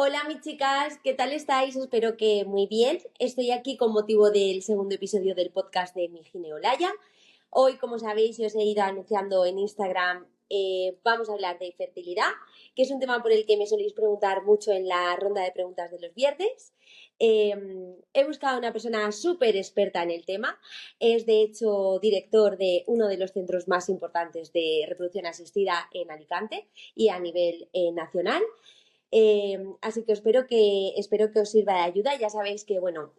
Hola mis chicas, ¿qué tal estáis? Espero que muy bien. Estoy aquí con motivo del segundo episodio del podcast de mi Olaya. Hoy, como sabéis, y os he ido anunciando en Instagram, vamos a hablar de fertilidad, que es un tema por el que me soléis preguntar mucho en la ronda de preguntas de los viernes. He buscado a una persona súper experta en el tema. Es de hecho director de uno de los centros más importantes de reproducción asistida en Alicante y a nivel nacional. Así que espero que os sirva de ayuda. Ya sabéis que, bueno,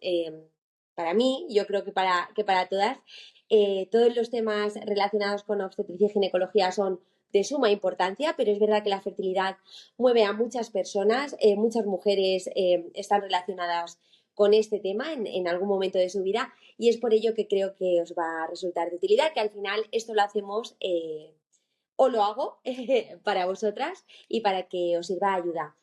para mí, yo creo que para todas, todos los temas relacionados con obstetricia y ginecología son de suma importancia, pero es verdad que la fertilidad mueve a muchas personas, muchas mujeres están relacionadas con este tema en algún momento de su vida y es por ello que creo que os va a resultar de utilidad, que al final esto lo hacemos o lo hago para vosotras y para que os sirva de ayuda.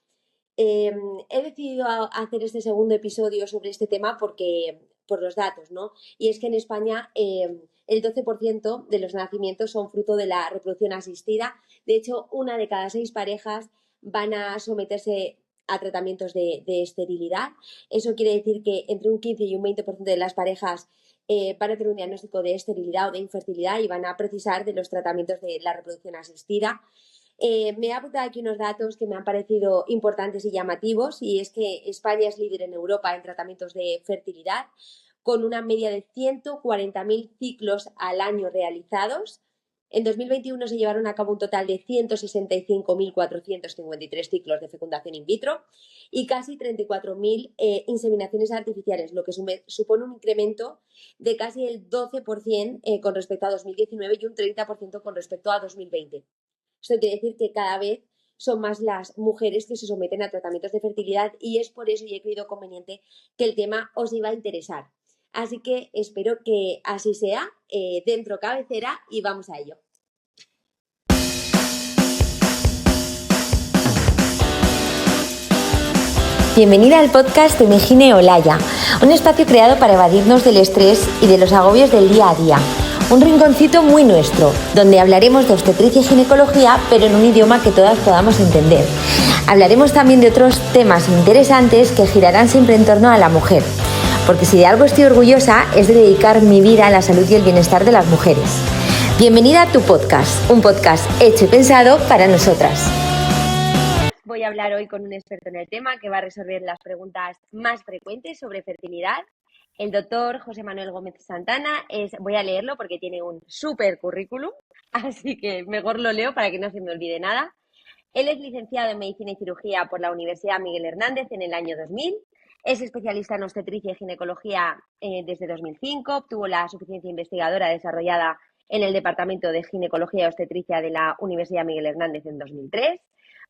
Eh, He decidido hacer este segundo episodio sobre este tema por los datos, ¿no? Y es que en España el 12% de los nacimientos son fruto de la reproducción asistida. De hecho, una de cada 6 parejas van a someterse a tratamientos de esterilidad. Eso quiere decir que entre un 15 y un 20% de las parejas van a tener un diagnóstico de esterilidad o de infertilidad y van a precisar de los tratamientos de la reproducción asistida. Me he apuntado aquí unos datos que me han parecido importantes y llamativos, y es que España es líder en Europa en tratamientos de fertilidad, con una media de 140.000 ciclos al año realizados. En 2021 se llevaron a cabo un total de 165.453 ciclos de fecundación in vitro y casi 34.000 inseminaciones artificiales, lo que supone un incremento de casi el 12% con respecto a 2019 y un 30% con respecto a 2020. Esto quiere decir que cada vez son más las mujeres que se someten a tratamientos de fertilidad y es por eso y he creído conveniente que el tema os iba a interesar. Así que espero que así sea, dentro cabecera y vamos a ello. Bienvenida al podcast de mi Olaya, un espacio creado para evadirnos del estrés y de los agobios del día a día. Un rinconcito muy nuestro, donde hablaremos de obstetricia y ginecología, pero en un idioma que todas podamos entender. Hablaremos también de otros temas interesantes que girarán siempre en torno a la mujer, porque si de algo estoy orgullosa es de dedicar mi vida a la salud y el bienestar de las mujeres. Bienvenida a tu podcast, un podcast hecho y pensado para nosotras. Voy a hablar hoy con un experto en el tema que va a resolver las preguntas más frecuentes sobre fertilidad. El doctor José Manuel Gómez Santana voy a leerlo porque tiene un súper currículum, así que mejor lo leo para que no se me olvide nada. Él es licenciado en Medicina y Cirugía por la Universidad Miguel Hernández en el año 2000. Es especialista en obstetricia y ginecología desde 2005. Obtuvo la suficiencia investigadora desarrollada en el Departamento de Ginecología y Obstetricia de la Universidad Miguel Hernández en 2003.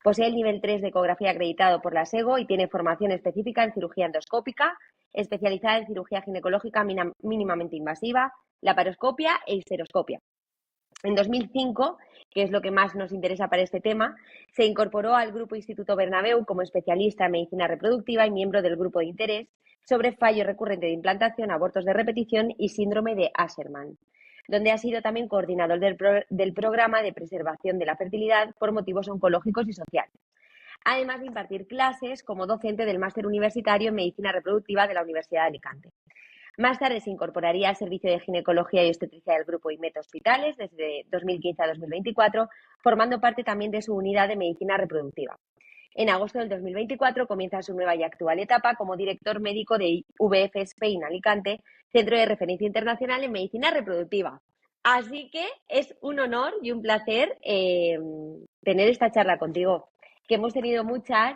Posee el nivel 3 de ecografía acreditado por la SEGO y tiene formación específica en cirugía endoscópica, especializada en cirugía ginecológica mínimamente invasiva, laparoscopia e histeroscopia. En 2005, que es lo que más nos interesa para este tema, se incorporó al Grupo Instituto Bernabéu como especialista en medicina reproductiva y miembro del grupo de interés sobre fallo recurrente de implantación, abortos de repetición y síndrome de Asherman, donde ha sido también coordinador del programa de preservación de la fertilidad por motivos oncológicos y sociales, además de impartir clases como docente del máster universitario en medicina reproductiva de la Universidad de Alicante. Más tarde se incorporaría al servicio de ginecología y obstetricia del grupo IMET Hospitales desde 2015 a 2024, formando parte también de su unidad de medicina reproductiva. En agosto del 2024 comienza su nueva y actual etapa como director médico de VF Spain Alicante, Centro de Referencia Internacional en Medicina Reproductiva. Así que es un honor y un placer tener esta charla contigo, que hemos tenido muchas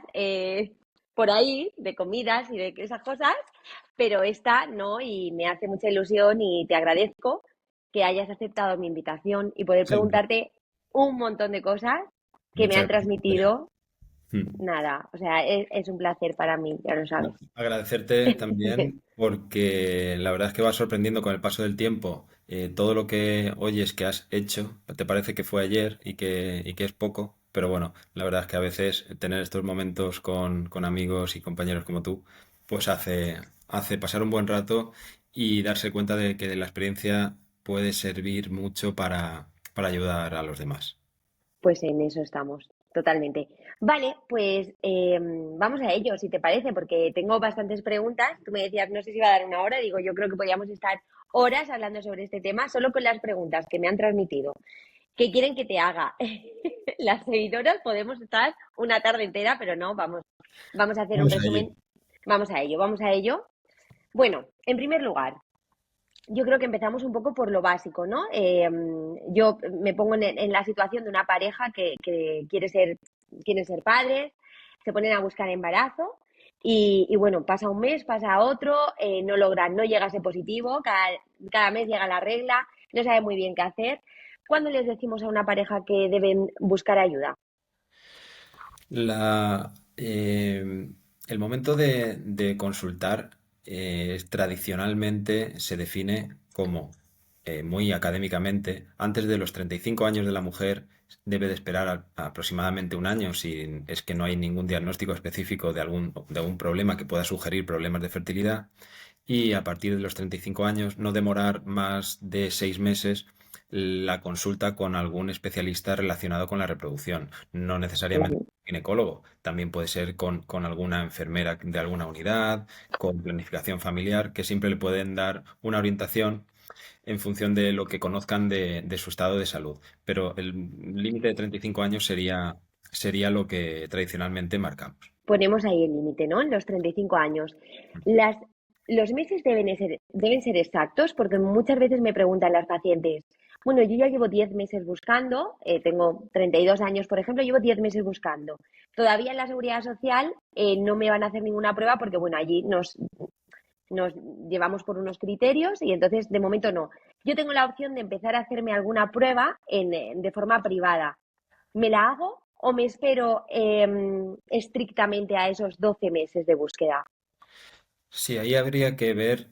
por ahí de comidas y de esas cosas, pero esta no, y me hace mucha ilusión y te agradezco que hayas aceptado mi invitación y poder Sí, preguntarte un montón de cosas que me muchas han gracias, Victoria. transmitido. Nada, o sea, es un placer para mí, ya lo sabes. No, agradecerte también porque la verdad es que vas sorprendiendo con el paso del tiempo. Todo lo que oyes que has hecho, te parece que fue ayer y que es poco, pero bueno, la verdad es que a veces tener estos momentos con amigos y compañeros como tú, pues hace pasar un buen rato y darse cuenta de que la experiencia puede servir mucho para ayudar a los demás. Pues en eso estamos, totalmente. Vale, pues vamos a ello, si te parece, porque tengo bastantes preguntas. Tú me decías, no sé si va a dar una hora, digo, yo creo que podríamos estar horas hablando sobre este tema, solo con las preguntas que me han transmitido. ¿Qué quieren que te haga? Las seguidoras podemos estar una tarde entera, pero no, vamos a hacer un Vamos a ello. resumen. Vamos a ello, vamos a ello. Bueno, en primer lugar, yo creo que empezamos un poco por lo básico, ¿no? Yo me pongo en la situación de una pareja que quiere ser padres, se ponen a buscar embarazo y bueno, pasa un mes, pasa otro, no logran, no llega a ser positivo, cada mes llega la regla, no sabe muy bien qué hacer. ¿Cuándo les decimos a una pareja que deben buscar ayuda? La, el momento de consultar tradicionalmente se define como, muy académicamente, antes de los 35 años de la mujer debe de esperar aproximadamente un año si es que no hay ningún diagnóstico específico de algún problema que pueda sugerir problemas de fertilidad y a partir de los 35 años no demorar más de 6 meses la consulta con algún especialista relacionado con la reproducción, no necesariamente Ujú. ginecólogo, también puede ser con alguna enfermera de alguna unidad, con planificación familiar, que siempre le pueden dar una orientación en función de lo que conozcan de su estado de salud. Pero el límite de 35 años sería lo que tradicionalmente marcamos. Ponemos ahí el límite, ¿no? En los 35 años. Las, los meses deben ser exactos porque muchas veces me preguntan las pacientes, bueno, yo ya llevo 10 meses buscando, tengo 32 años, por ejemplo, llevo 10 meses buscando. Todavía en la seguridad social no me van a hacer ninguna prueba porque, bueno, allí nos llevamos por unos criterios y entonces de momento no. Yo tengo la opción de empezar a hacerme alguna prueba de forma privada. ¿Me la hago o me espero estrictamente a esos 12 meses de búsqueda? Sí, ahí habría que ver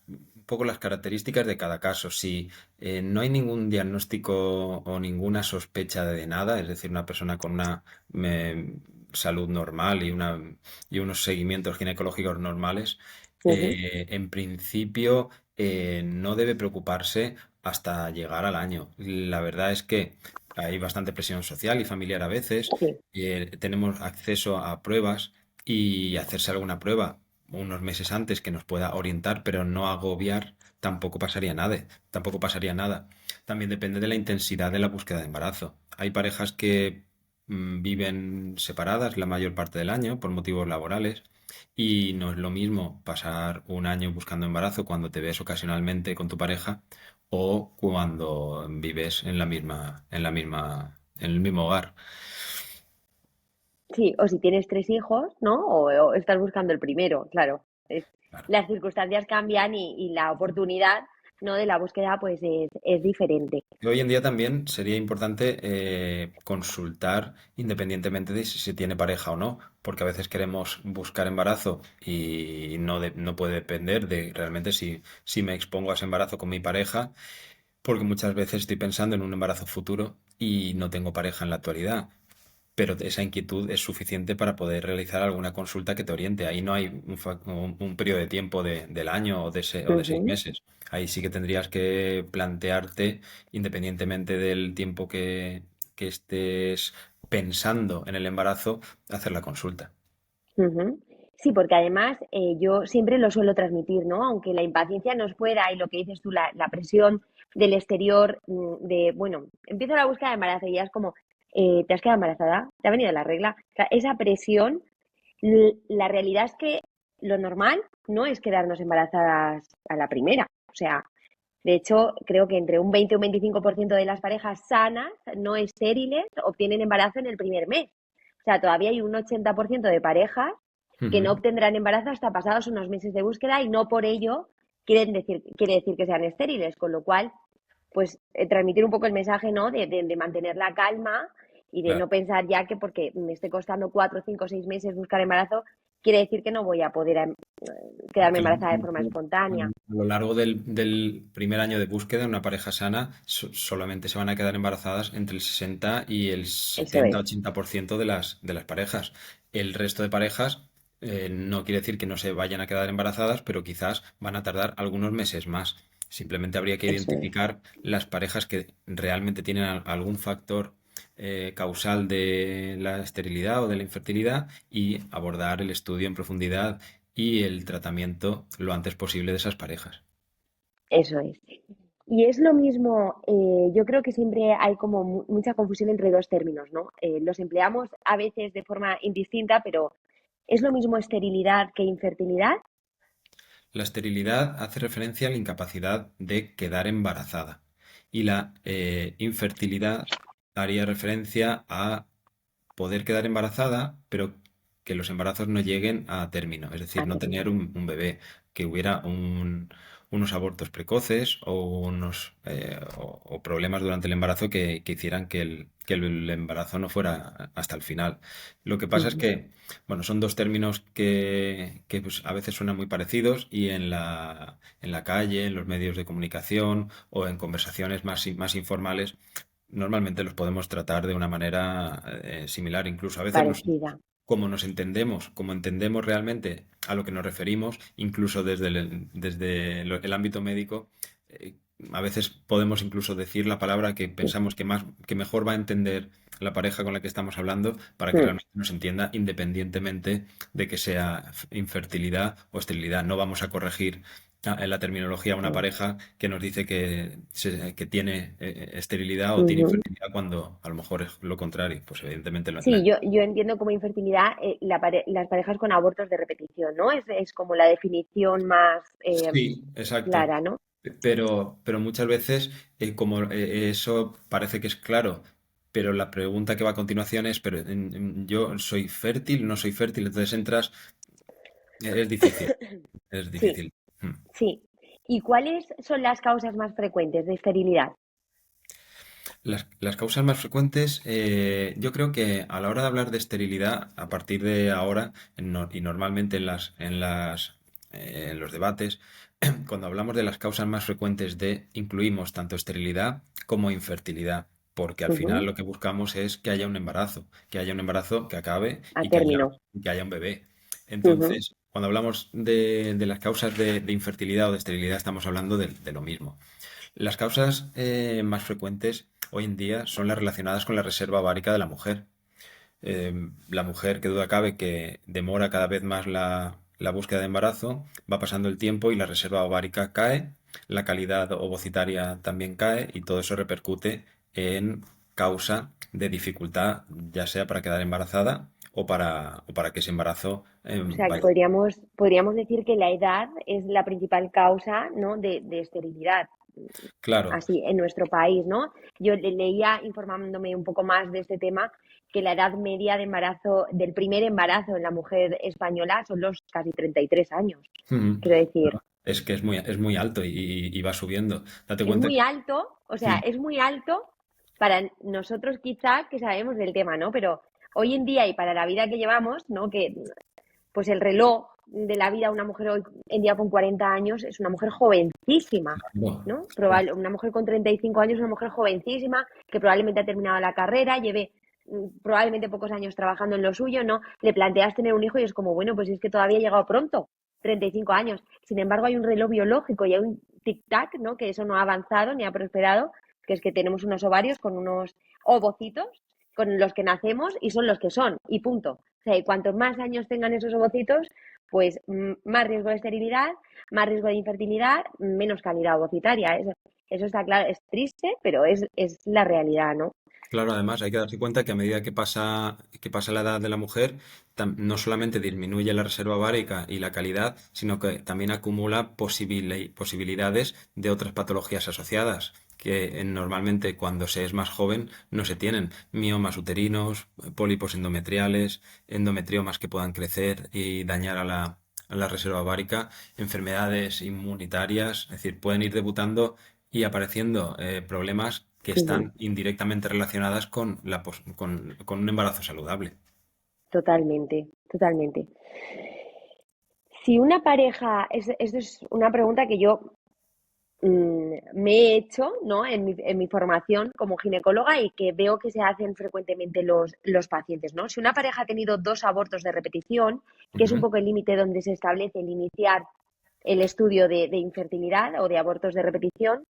un poco las características de cada caso. Si no hay ningún diagnóstico o ninguna sospecha de nada, es decir, una persona con una eh, salud normal y unos seguimientos ginecológicos normales, Ujú, en principio no debe preocuparse hasta llegar al año. La verdad es que hay bastante presión social y familiar a veces. sí. Tenemos acceso a pruebas y hacerse alguna prueba unos meses antes que nos pueda orientar, pero no agobiar, tampoco pasaría nada, tampoco pasaría nada. También depende de la intensidad de la búsqueda de embarazo. Hay parejas que viven separadas la mayor parte del año por motivos laborales y no es lo mismo pasar un año buscando embarazo cuando te ves ocasionalmente con tu pareja o cuando vives en el mismo hogar. Sí, o si tienes tres hijos, ¿no? O estás buscando el primero, claro. Claro. Las circunstancias cambian y la oportunidad, ¿no? De la búsqueda, pues es diferente. Y hoy en día también sería importante consultar independientemente de si se tiene pareja o no, porque a veces queremos buscar embarazo y no puede depender de realmente si me expongo a ese embarazo con mi pareja, porque muchas veces estoy pensando en un embarazo futuro y no tengo pareja en la actualidad. Pero esa inquietud es suficiente para poder realizar alguna consulta que te oriente. Ahí no hay un periodo de tiempo del año o de 6 meses. Ahí sí que tendrías que plantearte, independientemente del tiempo que estés pensando en el embarazo, hacer la consulta. Ujú. Sí, porque además yo siempre lo suelo transmitir, ¿no? Aunque la impaciencia nos pueda y lo que dices tú, la presión del exterior, bueno, empiezo la búsqueda de embarazo y ya es como, ¿te has quedado embarazada? ¿Te ha venido la regla? O sea, esa presión, la realidad es que lo normal no es quedarnos embarazadas a la primera. O sea, de hecho, creo que entre un 20 y un 25% de las parejas sanas, no estériles, obtienen embarazo en el primer mes. O sea, todavía hay un 80% de parejas que no Ujú. obtendrán embarazo hasta pasados unos meses de búsqueda y no por ello quiere decir que sean estériles, con lo cual, pues transmitir un poco el mensaje, ¿no? De mantener la calma y de Claro. no pensar ya que porque me esté costando 4, 5, 6 meses buscar embarazo, quiere decir que no voy a poder quedarme Claro, embarazada de forma espontánea. a lo largo del primer año de búsqueda, una pareja sana solamente se van a quedar embarazadas entre el 60 y el Eso es. 70-80% de las parejas. El resto de parejas no quiere decir que no se vayan a quedar embarazadas, pero quizás van a tardar algunos meses más. Simplemente habría que Eso es. identificar las parejas que realmente tienen algún factor causal de la esterilidad o de la infertilidad y abordar el estudio en profundidad y el tratamiento lo antes posible de esas parejas. Eso es. Y es lo mismo, yo creo que siempre hay como mucha confusión entre dos términos, ¿no? Los empleamos a veces de forma indistinta, pero ¿es lo mismo esterilidad que infertilidad? La esterilidad hace referencia a la incapacidad de quedar embarazada y la infertilidad haría referencia a poder quedar embarazada, pero que los embarazos no lleguen a término, es decir, A no tener término. un bebé, que hubiera unos abortos precoces o o problemas durante el embarazo que hicieran que el embarazo no fuera hasta el final. Lo que pasa es Ujú. que, bueno, son dos términos que, pues, a veces suenan muy parecidos y en la calle, en los medios de comunicación o en conversaciones más informales, normalmente los podemos tratar de una manera similar. Incluso a veces Parecida. como nos entendemos, como entendemos realmente a lo que nos referimos, incluso el ámbito médico, eh, a veces podemos incluso decir la palabra que Sí. pensamos que mejor va a entender la pareja con la que estamos hablando para que Mm. realmente nos entienda independientemente de que sea infertilidad o esterilidad. No vamos a corregir en la terminología a una Sí. pareja que nos dice que tiene esterilidad o tiene Ujú. infertilidad cuando a lo mejor es lo contrario. Pues evidentemente Sí, yo entiendo como infertilidad las parejas con abortos de repetición, ¿no? Es como la definición más Sí, exacto. clara, ¿no? Pero muchas veces, como eso parece que es claro, pero la pregunta que va a continuación es, pero yo soy fértil, no soy fértil, entonces entras, es difícil, es Sí, difícil. Mm. sí. ¿Y cuáles son las causas más frecuentes de esterilidad? Las causas más frecuentes, yo creo que a la hora de hablar de esterilidad, a partir de ahora, y normalmente en los debates, cuando hablamos de las causas más frecuentes incluimos tanto esterilidad como infertilidad, porque al final Ujú. lo que buscamos es que haya un embarazo que acabe A y término. que haya un bebé. Ujú. Entonces, cuando hablamos de las causas de infertilidad o de esterilidad, estamos hablando de lo mismo. Las causas más frecuentes hoy en día son las relacionadas con la reserva ovárica de la mujer. La mujer, que duda cabe, que demora cada vez más la búsqueda de embarazo, va pasando el tiempo y la reserva ovárica cae, la calidad ovocitaria también cae y todo eso repercute en causa de dificultad, ya sea para quedar embarazada o para que ese embarazo O sea, que vaya. podríamos decir que la edad es la principal causa, ¿no? de esterilidad, Claro. así, en nuestro país, ¿no? Yo leía, informándome un poco más de este tema, que la edad media de embarazo, del primer embarazo en la mujer española son los casi 33 años. Ujú. Quiero decir, Es que es muy alto y va subiendo. Date es cuenta muy que alto, o sea, es muy alto para nosotros quizá que sabemos del tema, ¿no? Pero hoy en día y para la vida que llevamos, ¿no? Que pues el reloj de la vida de una mujer hoy en día con 40 años es una mujer jovencísima, no, ¿no? Una mujer con 35 años es una mujer jovencísima que probablemente ha terminado la carrera, lleve probablemente pocos años trabajando en lo suyo, ¿no? Le planteas tener un hijo y es como, bueno, pues es que todavía ha llegado pronto, 35 años. Sin embargo, hay un reloj biológico y hay un tic-tac, ¿no? Que eso no ha avanzado ni ha prosperado, que es que tenemos unos ovarios con unos ovocitos con los que nacemos y son los que son, y punto. O sea, y cuantos más años tengan esos ovocitos, pues más riesgo de esterilidad, más riesgo de infertilidad, menos calidad ovocitaria. Eso está claro, es triste, pero es la realidad, ¿no? claro, además hay que darse cuenta que a medida que pasa la edad de la mujer, no solamente disminuye la reserva ovárica y la calidad, sino que también acumula posibilidades de otras patologías asociadas, que normalmente cuando se es más joven no se tienen. Miomas uterinos, pólipos endometriales, endometriomas que puedan crecer y dañar a la reserva ovárica, enfermedades inmunitarias, es decir, pueden ir debutando y apareciendo problemas que Ujú. están indirectamente relacionadas con con un embarazo saludable. Totalmente, totalmente. Si una pareja, esto es una pregunta que yo me he hecho, ¿no? En mi formación como ginecóloga y que veo que se hacen frecuentemente los pacientes, ¿no? Si una pareja ha tenido dos abortos de repetición, que es un Ujú. poco el límite donde se establece el iniciar el estudio de infertilidad o de abortos de repetición,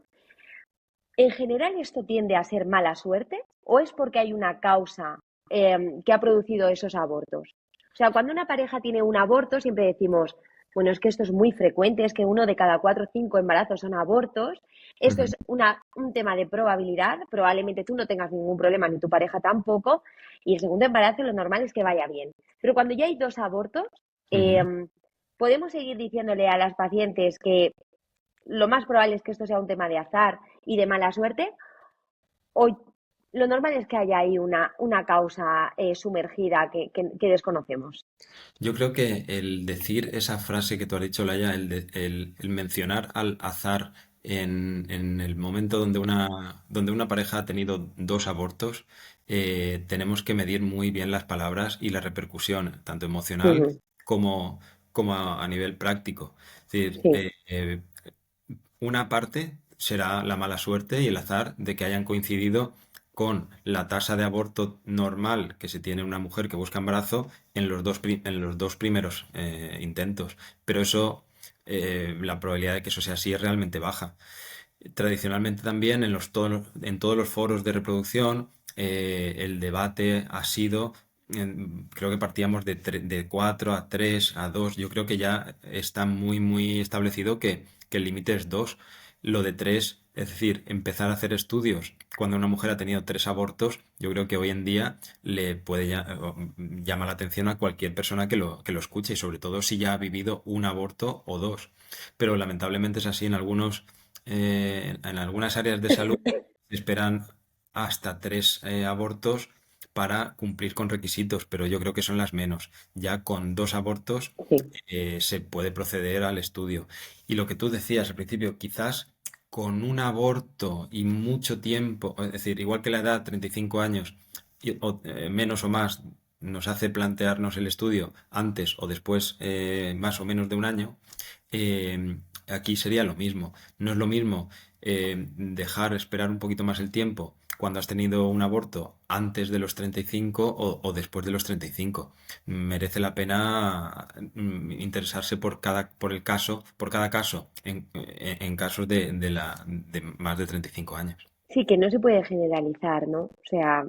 ¿En general esto tiende a ser mala suerte o es porque hay una causa que ha producido esos abortos? O sea, cuando una pareja tiene un aborto, siempre decimos, bueno, es que esto es muy frecuente, es que 1 de cada 4 o 5 embarazos son abortos. Esto Ujú, es un tema de probabilidad. Probablemente tú no tengas ningún problema, ni tu pareja tampoco. Y el segundo embarazo lo normal es que vaya bien. Pero cuando ya hay 2 abortos, ujú. podemos seguir diciéndole a las pacientes que lo más probable es que esto sea un tema de azar y de mala suerte, o lo normal es que haya ahí una causa sumergida que desconocemos. Yo creo que el decir esa frase que tú has dicho, Laia, el mencionar al azar en el momento donde una pareja ha tenido dos abortos, tenemos que medir muy bien las palabras y la repercusión, tanto emocional Ujú. como, como a nivel práctico. Es decir, Sí, una parte será la mala suerte y el azar de que hayan coincidido con la tasa de aborto normal que se tiene en una mujer que busca embarazo en en los dos primeros intentos. Pero eso, la probabilidad de que eso sea así es realmente baja. Tradicionalmente también en todos los foros de reproducción, el debate ha sido, creo que partíamos de 4 a 3 a 2. Yo creo que ya está muy establecido que el límite es 2. Lo de 3, es decir, empezar a hacer estudios cuando una mujer ha tenido 3 abortos, yo creo que hoy en día le puede llama la atención a cualquier persona que lo escuche, y sobre todo si ya ha vivido un aborto o dos. Pero lamentablemente es así en algunas áreas de salud se esperan hasta 3 abortos para cumplir con requisitos, pero yo creo que son las menos. Ya con 2 abortos sí. se puede proceder al estudio. Y lo que tú decías al principio, quizás con un aborto y mucho tiempo, es decir, igual que la edad, 35 años, menos o más, nos hace plantearnos el estudio antes o después, más o menos de un año, aquí sería lo mismo. No es lo mismo dejar esperar un poquito más el tiempo cuando has tenido un aborto antes de los 35 o después de los 35. Merece la pena interesarse por cada caso en casos de más de 35 años. Sí, que no se puede generalizar, ¿no? O sea,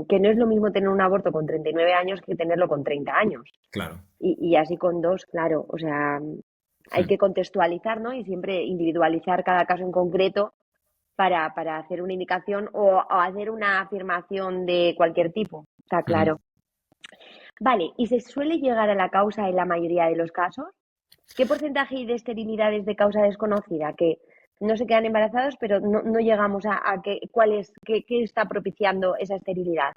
que no es lo mismo tener un aborto con 39 años que tenerlo con 30 años. Claro. Y así con dos, claro. O sea, hay Mm, que contextualizar, ¿no? Y siempre individualizar cada caso en concreto para hacer una indicación o hacer una afirmación de cualquier tipo. Está mm. claro. Vale, ¿y se suele llegar a la causa en la mayoría de los casos? ¿Qué porcentaje hay de esterilidades de causa desconocida? Que no se quedan embarazados, pero no llegamos cuál es, qué está propiciando esa esterilidad.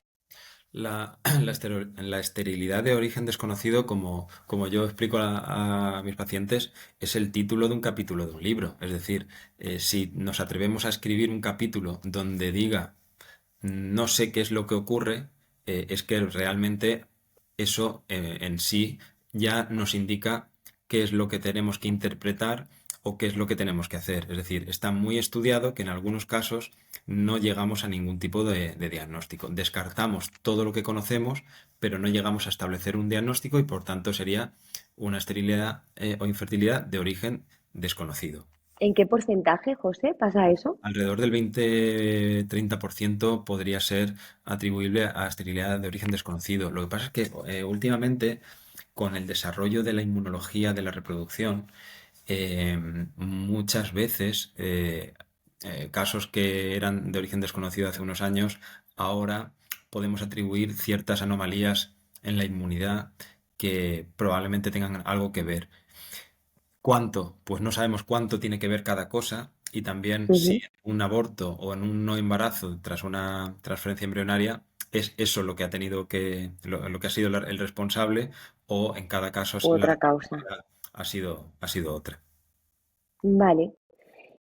La esterilidad de origen desconocido, como yo explico a mis pacientes, es el título de un capítulo de un libro. Es decir, si nos atrevemos a escribir un capítulo donde diga no sé qué es lo que ocurre, es que realmente eso en sí ya nos indica qué es lo que tenemos que interpretar o qué es lo que tenemos que hacer. Es decir, está muy estudiado que en algunos casos no llegamos a ningún tipo de diagnóstico. Descartamos todo lo que conocemos, pero no llegamos a establecer un diagnóstico y por tanto sería una esterilidad o infertilidad de origen desconocido. ¿En qué porcentaje, José, pasa eso? Alrededor del 20-30% podría ser atribuible a esterilidad de origen desconocido. Lo que pasa es que últimamente, con el desarrollo de la inmunología de la reproducción, muchas veces casos que eran de origen desconocido hace unos años, ahora podemos atribuir ciertas anomalías en la inmunidad que probablemente tengan algo que ver. ¿Cuánto? Pues no sabemos cuánto tiene que ver cada cosa y también si Ujú. en un aborto o en un no embarazo tras una transferencia embrionaria es eso lo que ha tenido lo que ha sido el responsable o en cada caso la Otra causa. responsabilidad ha sido otra. Vale.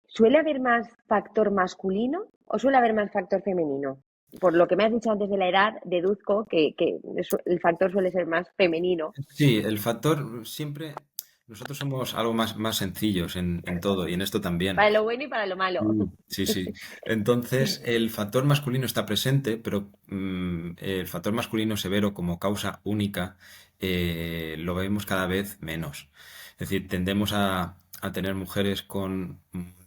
¿Suele haber más factor masculino o suele haber más factor femenino? Por lo que me has dicho antes de la edad, deduzco que el factor suele ser más femenino. Sí, el factor siempre, nosotros somos algo más sencillos en todo y en esto también. Para lo bueno y para lo malo. Sí, sí. Entonces, el factor masculino está presente, pero el factor masculino severo como causa única lo vemos cada vez menos. Es decir, tendemos a tener mujeres con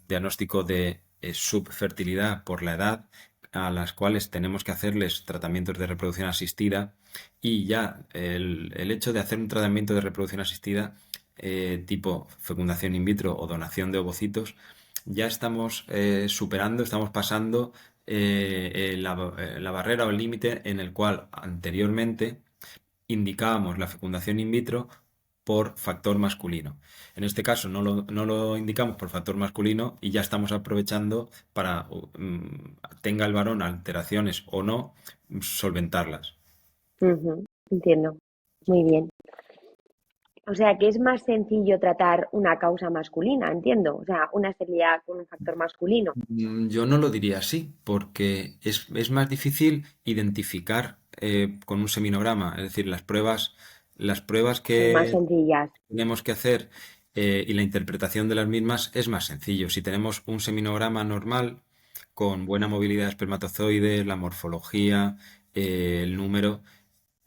diagnóstico de subfertilidad por la edad, a las cuales tenemos que hacerles tratamientos de reproducción asistida, y ya el hecho de hacer un tratamiento de reproducción asistida tipo fecundación in vitro o donación de ovocitos, ya estamos superando, estamos pasando la barrera o el límite en el cual anteriormente indicábamos la fecundación in vitro por factor masculino. En este caso no lo indicamos por factor masculino y ya estamos aprovechando para, tenga el varón alteraciones o no, solventarlas. Ujú, entiendo. Muy bien. O sea que es más sencillo tratar una causa masculina, entiendo. O sea, una esterilidad con un factor masculino. Yo no lo diría así, porque es más difícil identificar con un seminograma, es decir, las pruebas Son más que sencillas. tenemos que hacer y la interpretación de las mismas es más sencillo. Si tenemos un seminograma normal con buena movilidad de espermatozoides, la morfología, el número,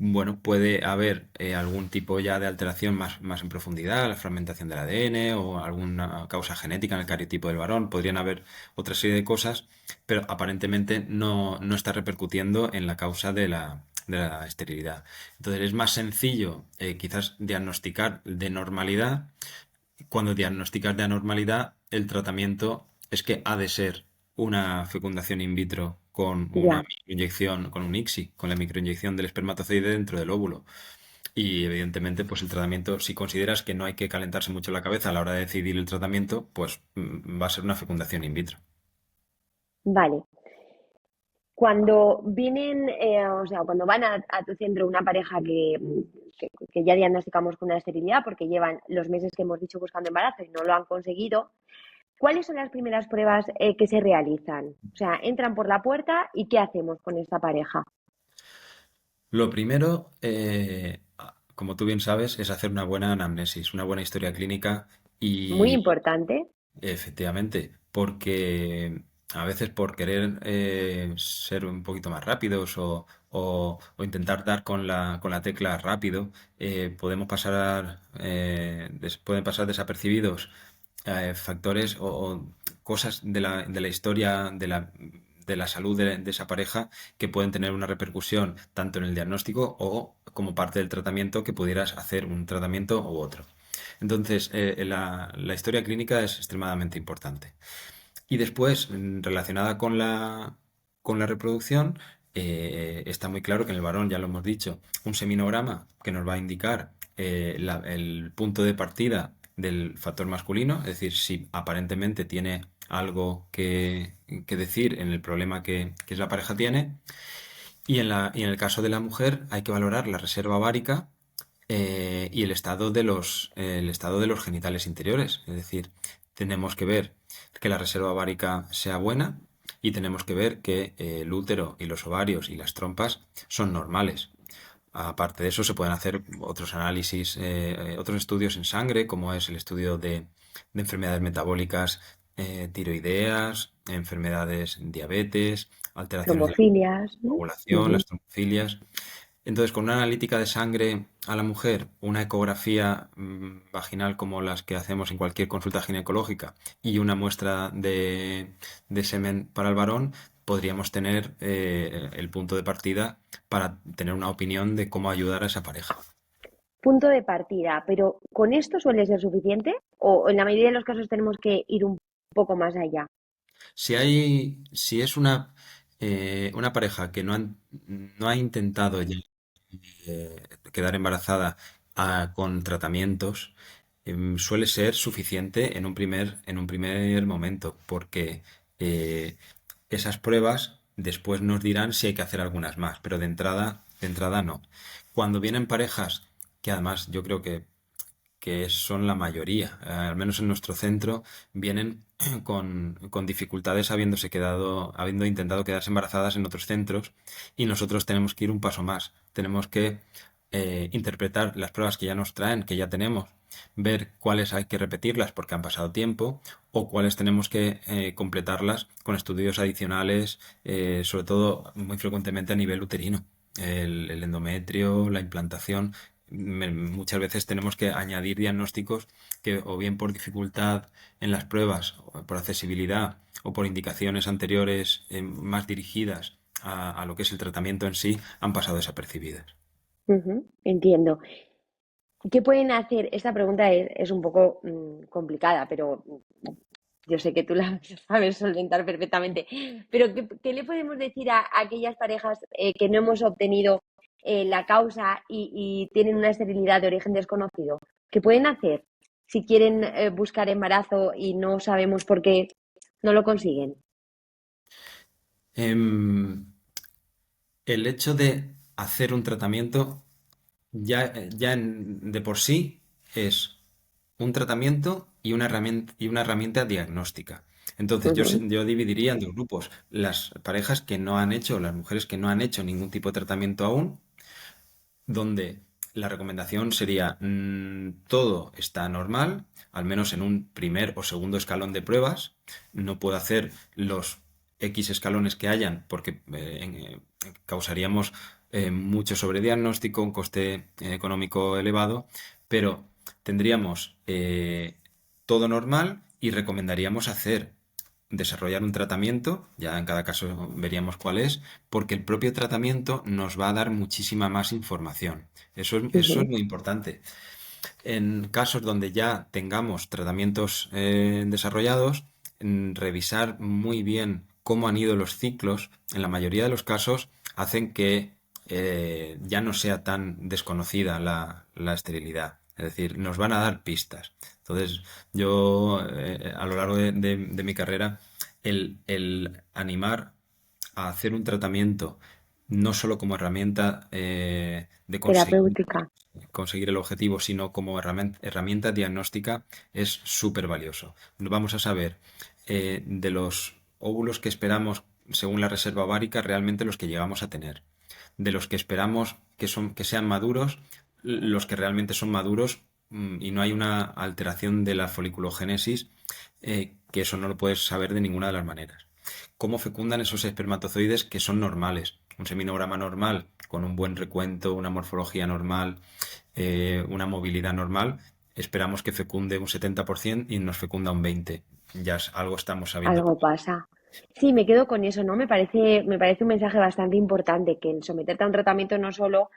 bueno, puede haber algún tipo ya de alteración más en profundidad, la fragmentación del ADN o alguna causa genética en el cariotipo del varón. Podrían haber otra serie de cosas, pero aparentemente no está repercutiendo en la causa de la esterilidad. Entonces es más sencillo quizás diagnosticar de normalidad. Cuando diagnosticas de anormalidad, el tratamiento es que ha de ser una fecundación in vitro con una Ya. microinyección, con un ICSI, con la microinyección del espermatozoide dentro del óvulo. Y evidentemente, pues el tratamiento, si consideras que no hay que calentarse mucho la cabeza a la hora de decidir el tratamiento, pues va a ser una fecundación in vitro. Vale. Cuando vienen, o sea, cuando van a tu centro una pareja que ya diagnosticamos con una esterilidad porque llevan los meses que hemos dicho buscando embarazo y no lo han conseguido, ¿cuáles son las primeras pruebas que se realizan? O sea, entran por la puerta y ¿qué hacemos con esta pareja? Lo primero, como tú bien sabes, es hacer una buena anamnesis, una buena historia clínica Muy y importante. efectivamente, porque a veces por querer ser un poquito más rápidos o intentar dar con la tecla rápido, pueden pasar desapercibidos factores o cosas de la historia de la salud de esa pareja que pueden tener una repercusión tanto en el diagnóstico o como parte del tratamiento que pudieras hacer un tratamiento u otro. Entonces, la historia clínica es extremadamente importante. Y después, relacionada con la reproducción, está muy claro que en el varón, ya lo hemos dicho, un seminograma que nos va a indicar el punto de partida del factor masculino, es decir, si aparentemente tiene algo que decir en el problema que la pareja tiene. Y en el caso de la mujer hay que valorar la reserva ovárica y el estado de los genitales interiores. Es decir, tenemos que ver que la reserva ovárica sea buena y tenemos que ver que el útero y los ovarios y las trompas son normales. Aparte de eso, se pueden hacer otros análisis, otros estudios en sangre, como es el estudio de enfermedades metabólicas tiroideas, enfermedades diabetes, alteraciones de la Tromofilias, ¿no? coagulación, Ujú. las trombofilias. Entonces, con una analítica de sangre a la mujer, una ecografía vaginal como las que hacemos en cualquier consulta ginecológica y una muestra de semen para el varón, podríamos tener el punto de partida para tener una opinión de cómo ayudar a esa pareja. Punto de partida, pero ¿con esto suele ser suficiente? ¿O en la mayoría de los casos tenemos que ir un poco más allá? Si es una pareja que no ha intentado ya quedar embarazada con tratamientos, suele ser suficiente en un primer momento, porque eh, esas pruebas después nos dirán si hay que hacer algunas más, pero de entrada no. Cuando vienen parejas, que además yo creo que son la mayoría, al menos en nuestro centro, vienen con dificultades habiendo intentado quedarse embarazadas en otros centros, y nosotros tenemos que ir un paso más. Tenemos que interpretar las pruebas que ya nos traen, que ya tenemos, ver cuáles hay que repetirlas porque han pasado tiempo o cuáles tenemos que completarlas con estudios adicionales, sobre todo muy frecuentemente a nivel uterino. El endometrio, la implantación, muchas veces tenemos que añadir diagnósticos que o bien por dificultad en las pruebas, o por accesibilidad o por indicaciones anteriores más dirigidas a lo que es el tratamiento en sí, han pasado desapercibidas. Entiendo. ¿Qué pueden hacer? Esta pregunta es un poco complicada, pero yo sé que tú la sabes solventar perfectamente. Pero ¿qué le podemos decir a aquellas parejas que no hemos obtenido la causa y tienen una esterilidad de origen desconocido? ¿Qué pueden hacer si quieren buscar embarazo y no sabemos por qué no lo consiguen? Em, el hecho de hacer un tratamiento de por sí es un tratamiento y una herramienta diagnóstica. Entonces, Ujú, yo dividiría en dos grupos. Las parejas que no han hecho, las mujeres que no han hecho ningún tipo de tratamiento aún, donde la recomendación sería todo está normal, al menos en un primer o segundo escalón de pruebas. No puedo hacer los X escalones que hayan porque causaríamos mucho sobrediagnóstico, un coste económico elevado, pero tendríamos todo normal y recomendaríamos desarrollar un tratamiento, ya en cada caso veríamos cuál es, porque el propio tratamiento nos va a dar muchísima más información. Eso es ujú. muy importante. En casos donde ya tengamos tratamientos desarrollados, revisar muy bien cómo han ido los ciclos, en la mayoría de los casos, hacen que ya no sea tan desconocida la esterilidad. Es decir, nos van a dar pistas. Entonces, yo a lo largo de mi carrera, el animar a hacer un tratamiento no solo como herramienta de Terapéutica. conseguir el objetivo, sino como herramienta diagnóstica, es súper valioso. Vamos a saber de los óvulos que esperamos según la reserva ovárica, realmente los que llegamos a tener. De los que esperamos que sean maduros, los que realmente son maduros y no hay una alteración de la foliculogénesis, que eso no lo puedes saber de ninguna de las maneras. Cómo fecundan esos espermatozoides que son normales. Un seminograma normal, con un buen recuento, una morfología normal, una movilidad normal, esperamos que fecunde un 70% y nos fecunda un 20%. Algo estamos sabiendo. Algo pasa. Sí, me quedo con eso, ¿no? Me parece un mensaje bastante importante que el someterte a un tratamiento no solo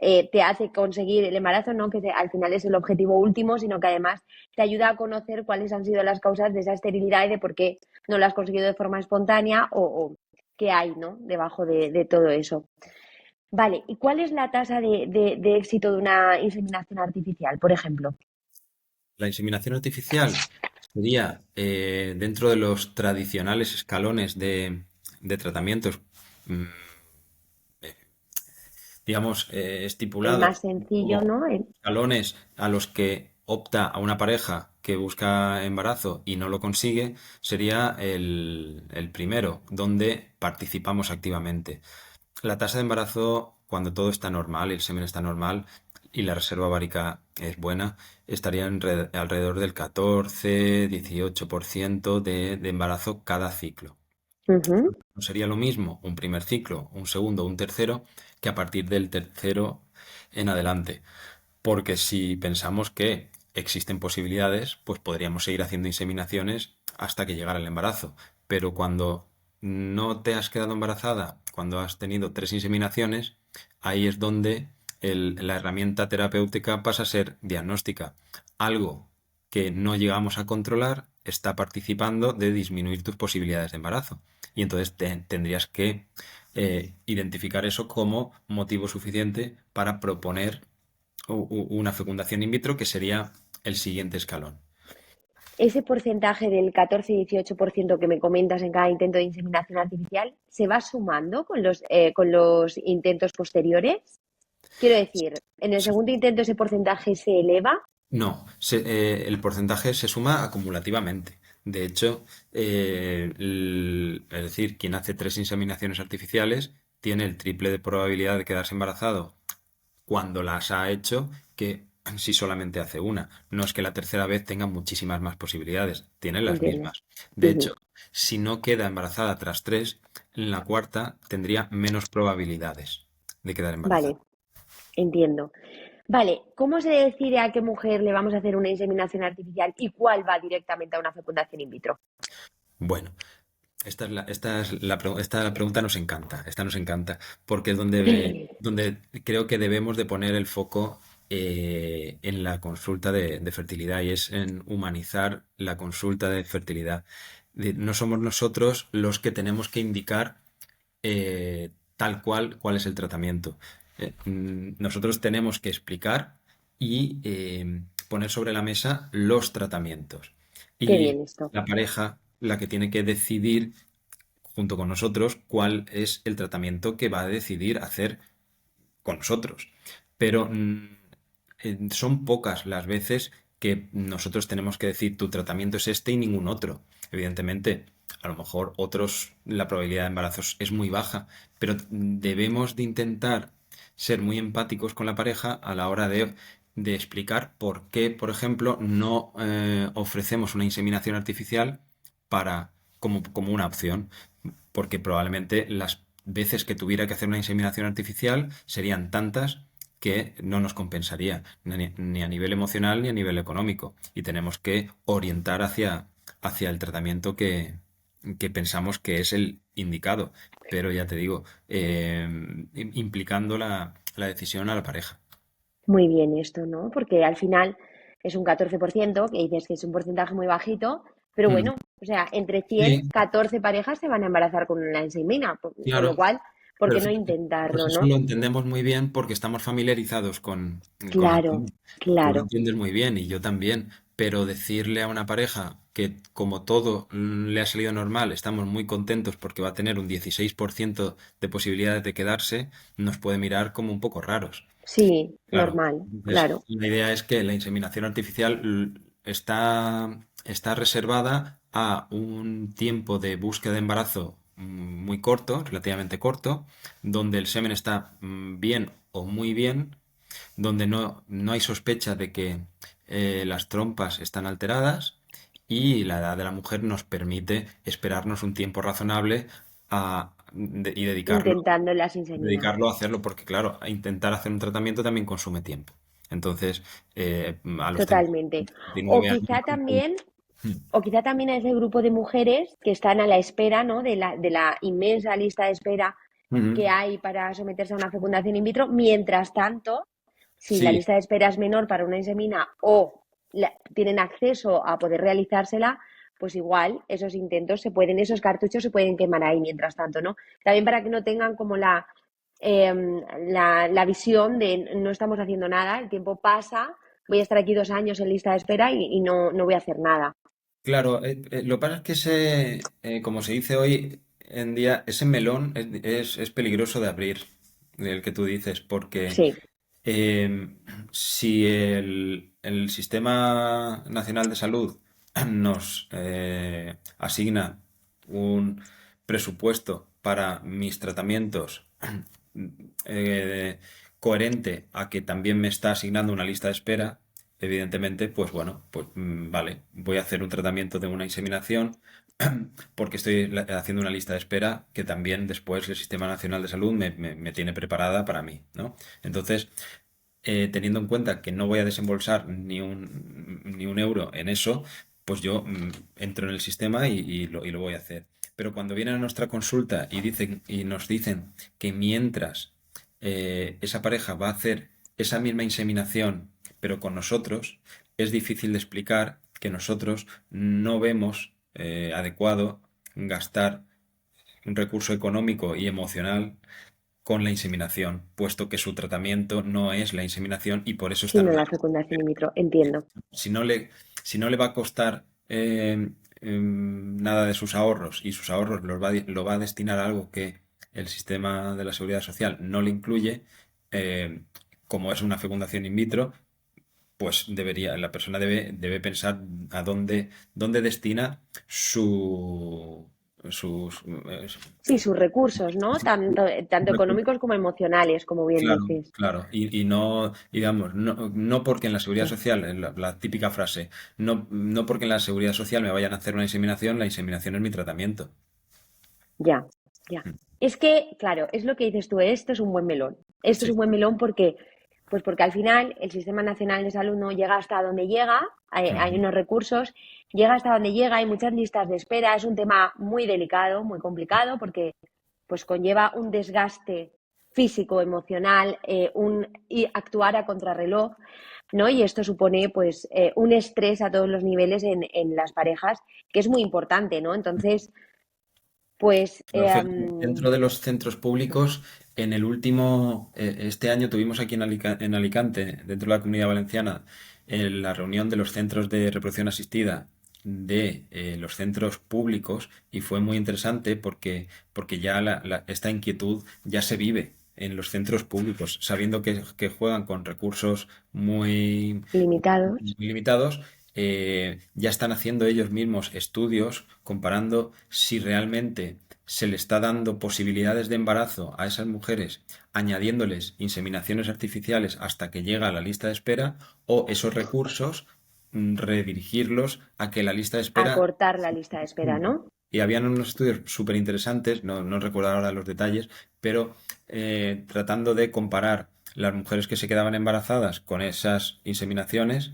te hace conseguir el embarazo, ¿no? Que al final es el objetivo último, sino que además te ayuda a conocer cuáles han sido las causas de esa esterilidad y de por qué no lo has conseguido de forma espontánea o qué hay, ¿no? Debajo de todo eso. Vale, ¿y cuál es la tasa de éxito de una inseminación artificial, por ejemplo? La inseminación artificial sería dentro de los tradicionales escalones de tratamientos, mm, digamos, El estipulados más sencillo, como ¿no? escalones a los que opta a una pareja que busca embarazo y no lo consigue, sería el primero, donde participamos activamente. La tasa de embarazo, cuando todo está normal, el semen está normal y la reserva ovárica es buena, estaría alrededor del 14-18% de embarazo cada ciclo. Ujú. No sería lo mismo un primer ciclo, un segundo, un tercero, que a partir del tercero en adelante. Porque si pensamos que existen posibilidades, pues podríamos seguir haciendo inseminaciones hasta que llegara el embarazo. Pero cuando no te has quedado embarazada, cuando has tenido 3 inseminaciones, ahí es donde la herramienta terapéutica pasa a ser diagnóstica. Algo que no llegamos a controlar está participando de disminuir tus posibilidades de embarazo. Y entonces tendrías que identificar eso como motivo suficiente para proponer una fecundación in vitro, que sería el siguiente escalón. Ese porcentaje del 14-18% que me comentas en cada intento de inseminación artificial, ¿se va sumando con los intentos posteriores? Quiero decir, en el segundo intento ese porcentaje se eleva. No, el porcentaje se suma acumulativamente. De hecho, es decir, quien hace 3 inseminaciones artificiales tiene el triple de probabilidad de quedarse embarazado cuando las ha hecho que si solamente hace una. No es que la tercera vez tenga muchísimas más posibilidades, tiene las Entiendo. mismas. De Ujú. hecho, si no queda embarazada tras tres, en la cuarta tendría menos probabilidades de quedar embarazada. Vale, entiendo. Vale, ¿cómo se decide a qué mujer le vamos a hacer una inseminación artificial y cuál va directamente a una fecundación in vitro? Bueno, esta pregunta nos encanta, esta nos encanta, porque es donde creo que debemos de poner el foco en la consulta de fertilidad y es en humanizar la consulta de fertilidad. No somos nosotros los que tenemos que indicar tal cuál es el tratamiento. Nosotros tenemos que explicar y poner sobre la mesa los tratamientos. Qué Y bien esto. la pareja la que tiene que decidir junto con nosotros cuál es el tratamiento que va a decidir hacer con nosotros. Pero son pocas las veces que nosotros tenemos que decir tu tratamiento es este y ningún otro. Evidentemente, a lo mejor otros, la probabilidad de embarazos es muy baja, pero debemos de intentar ser muy empáticos con la pareja a la hora de explicar por qué, por ejemplo, no ofrecemos una inseminación artificial como una opción, porque probablemente las veces que tuviera que hacer una inseminación artificial serían tantas que no nos compensaría ni a nivel emocional ni a nivel económico. Y tenemos que orientar hacia el tratamiento que pensamos que es el indicado. Pero ya te digo, implicando la decisión a la pareja. Muy bien esto, ¿no? Porque al final es un 14%, que dices que es un porcentaje muy bajito, pero Mm. bueno, o sea, entre 100, Sí, 14 parejas se van a embarazar con una insemina, con lo claro. cual, ¿por Pero qué no fíjate, pues intentarlo, eso no? lo entendemos muy bien porque estamos familiarizados con el Claro, tema. Tú lo claro, entiendes muy bien y yo también, pero decirle a una pareja que como todo le ha salido normal, estamos muy contentos porque va a tener un 16% de posibilidades de quedarse, nos puede mirar como un poco raros. sí, Claro. normal, Entonces, claro. la idea es que la inseminación artificial está reservada a un tiempo de búsqueda de embarazo muy corto, relativamente corto, donde el semen está bien o muy bien, donde no hay sospecha de que las trompas están alteradas y la edad de la mujer nos permite esperarnos un tiempo razonable y Intentando las inseminar. dedicarlo a hacerlo, porque claro, a intentar hacer un tratamiento también consume tiempo. Entonces, a los Totalmente. O 39 años, quizá pues, también, o quizá también a ese grupo de mujeres que están a la espera, ¿no? De la inmensa lista de espera ujú. que hay para someterse a una fecundación in vitro. Mientras tanto, si la Sí, lista de espera es menor para una insemina o tienen acceso a poder realizársela, pues igual esos cartuchos se pueden quemar ahí mientras tanto, ¿no? También para que no tengan como eh, la visión de no estamos haciendo nada, el tiempo pasa, voy a estar aquí 2 años en lista de espera y no voy a hacer nada. claro, lo que pasa es que como se dice hoy en día, ese melón es peligroso de abrir, del que tú dices, porque Sí, si el Sistema Nacional de Salud nos asigna un presupuesto para mis tratamientos eh, coherente a que también me está asignando una lista de espera, evidentemente, pues bueno, pues vale, voy a hacer un tratamiento de una inseminación porque estoy haciendo una lista de espera que también después el Sistema Nacional de Salud me tiene preparada para mí, ¿no? Entonces, teniendo en cuenta que no voy a desembolsar ni un euro en eso, pues yo entro en el sistema y lo voy a hacer. Pero cuando vienen a nuestra consulta y nos dicen que mientras esa pareja va a hacer esa misma inseminación, pero con nosotros, es difícil de explicar que nosotros no vemos adecuado gastar un recurso económico y emocional con la inseminación, puesto que su tratamiento no es la inseminación y por eso está sino en la riesgo. fecundación in vitro, entiendo. Si no le, si no le va a costar nada de sus ahorros y sus ahorros lo va a destinar a algo que el sistema de la seguridad social no le incluye, eh, como es una fecundación in vitro, pues la persona debe pensar dónde destina sus, Sí, sus recursos, ¿no? Tanto recursos. económicos como emocionales, como bien Claro, dices. claro. Y no, digamos, no porque en la seguridad Ya, social, la típica frase, no porque en la seguridad social me vayan a hacer una inseminación, la inseminación es mi tratamiento. ya, ya. Mm. Es que, claro, es lo que dices tú, esto es un buen melón. Esto es Sí, un buen melón porque Pues porque al final el Sistema Nacional de Salud no llega hasta donde llega, hay Ujú. unos recursos, llega hasta donde llega, hay muchas listas de espera, es un tema muy delicado, muy complicado, porque pues conlleva un desgaste físico, emocional, y actuar a contrarreloj, ¿no? Y esto supone pues un estrés a todos los niveles en las parejas, que es muy importante, ¿no? Entonces, pues Dentro de los centros públicos, en el último, este año tuvimos aquí en Alicante, dentro de la Comunidad Valenciana, la reunión de los centros de reproducción asistida de los centros públicos y fue muy interesante porque ya esta inquietud ya se vive en los centros públicos, sabiendo que juegan con recursos muy limitados. limitados. Ya están haciendo ellos mismos estudios comparando si realmente se le está dando posibilidades de embarazo a esas mujeres, añadiéndoles inseminaciones artificiales hasta que llega a la lista de espera, o esos recursos redirigirlos a que la lista de espera. Acortar la lista de espera, ¿no? Y habían unos estudios súper interesantes, no recuerdo ahora los detalles, pero tratando de comparar las mujeres que se quedaban embarazadas con esas inseminaciones,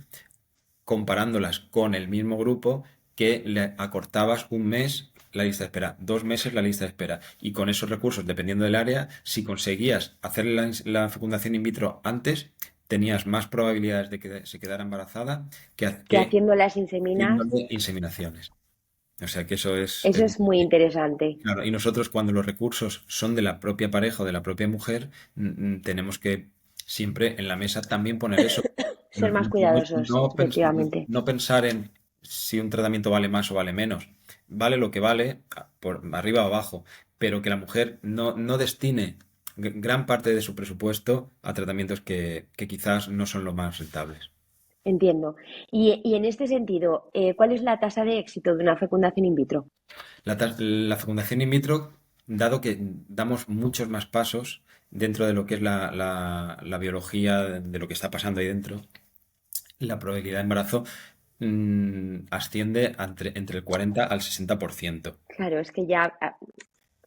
comparándolas con el mismo grupo, que le acortabas un mes la lista de espera, 2 meses la lista de espera, y con esos recursos, dependiendo del área, si conseguías hacer la fecundación in vitro antes, tenías más probabilidades de que se quedara embarazada Que que haciendo las inseminas, haciéndole inseminaciones. O sea que eso eso es muy interesante. claro. Y nosotros, cuando los recursos son de la propia pareja o de la propia mujer, tenemos que siempre en la mesa también poner eso. Ser más cuidadosos, efectivamente. No pensar en si un tratamiento vale más o vale menos. Vale lo que vale, por arriba o abajo, pero que la mujer no destine gran parte de su presupuesto a tratamientos que quizás no son los más rentables. Entiendo. Y en este sentido, ¿cuál es la tasa de éxito de una fecundación in vitro? La fecundación in vitro, dado que damos muchos más pasos dentro de lo que es la biología, de lo que está pasando ahí dentro, la probabilidad de embarazo asciende entre el 40 al 60%. Claro, es que ya,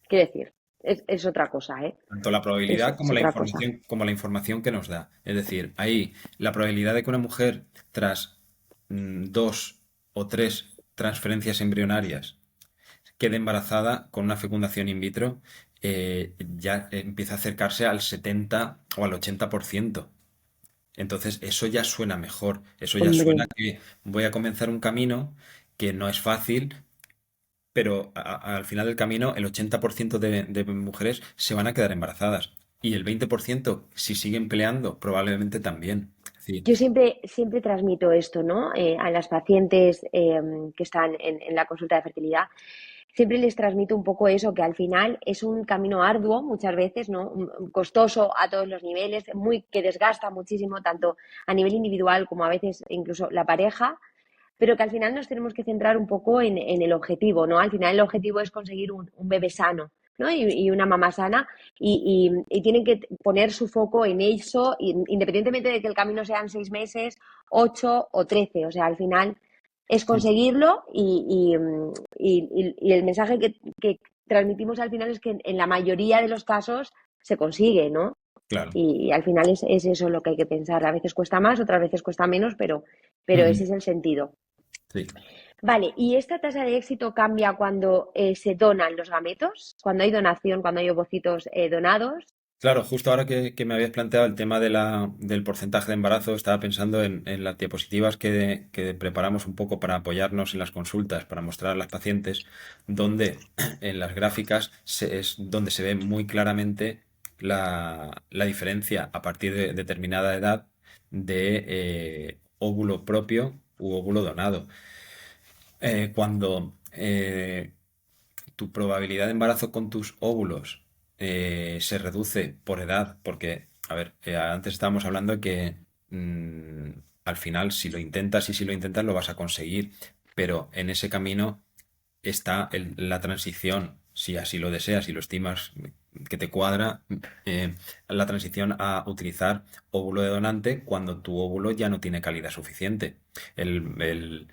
quiero decir, es otra cosa, ¿eh? Tanto la probabilidad Es otra cosa. como la información que nos da. Es decir, ahí la probabilidad de que una mujer, tras 2 o 3 transferencias embrionarias, quede embarazada con una fecundación in vitro, ya empieza a acercarse al 70 o al 80%. Entonces, eso ya suena mejor. Eso ya suena Hombre, que voy a comenzar un camino que no es fácil, pero al final del camino el 80% de mujeres se van a quedar embarazadas. Y el 20%, si siguen peleando, probablemente también. Es decir, yo siempre transmito esto, ¿no? A las pacientes que están en la consulta de fertilidad. Siempre les transmito un poco eso, que al final es un camino arduo muchas veces, ¿no? Costoso a todos los niveles, que desgasta muchísimo, tanto a nivel individual como a veces incluso la pareja, pero que al final nos tenemos que centrar un poco en el objetivo, ¿no? Al final el objetivo es conseguir un bebé sano, ¿no? Y una mamá sana, y tienen que poner su foco en eso, independientemente de que el camino sean 6 meses, 8 o 13. O sea, al final es sí, conseguirlo, y el mensaje que transmitimos al final es que en la mayoría de los casos se consigue, ¿no? claro. Y al final es eso lo que hay que pensar. A veces cuesta más, otras veces cuesta menos, pero Ujú. ese es el sentido. Sí. Vale, ¿y esta tasa de éxito cambia cuando se donan los gametos? Cuando hay donación, cuando hay ovocitos donados. Claro, justo ahora que me habías planteado el tema del porcentaje de embarazo, estaba pensando en las diapositivas que preparamos un poco para apoyarnos en las consultas, para mostrar a las pacientes, donde en las gráficas es donde se ve muy claramente la diferencia a partir de determinada edad de óvulo propio u óvulo donado. Cuando tu probabilidad de embarazo con tus óvulos se reduce por edad, porque, a ver, antes estábamos hablando de que al final, si lo intentas y si lo intentas, lo vas a conseguir, pero en ese camino está la transición, si así lo deseas y lo estimas que te cuadra, la transición a utilizar óvulo de donante cuando tu óvulo ya no tiene calidad suficiente. El,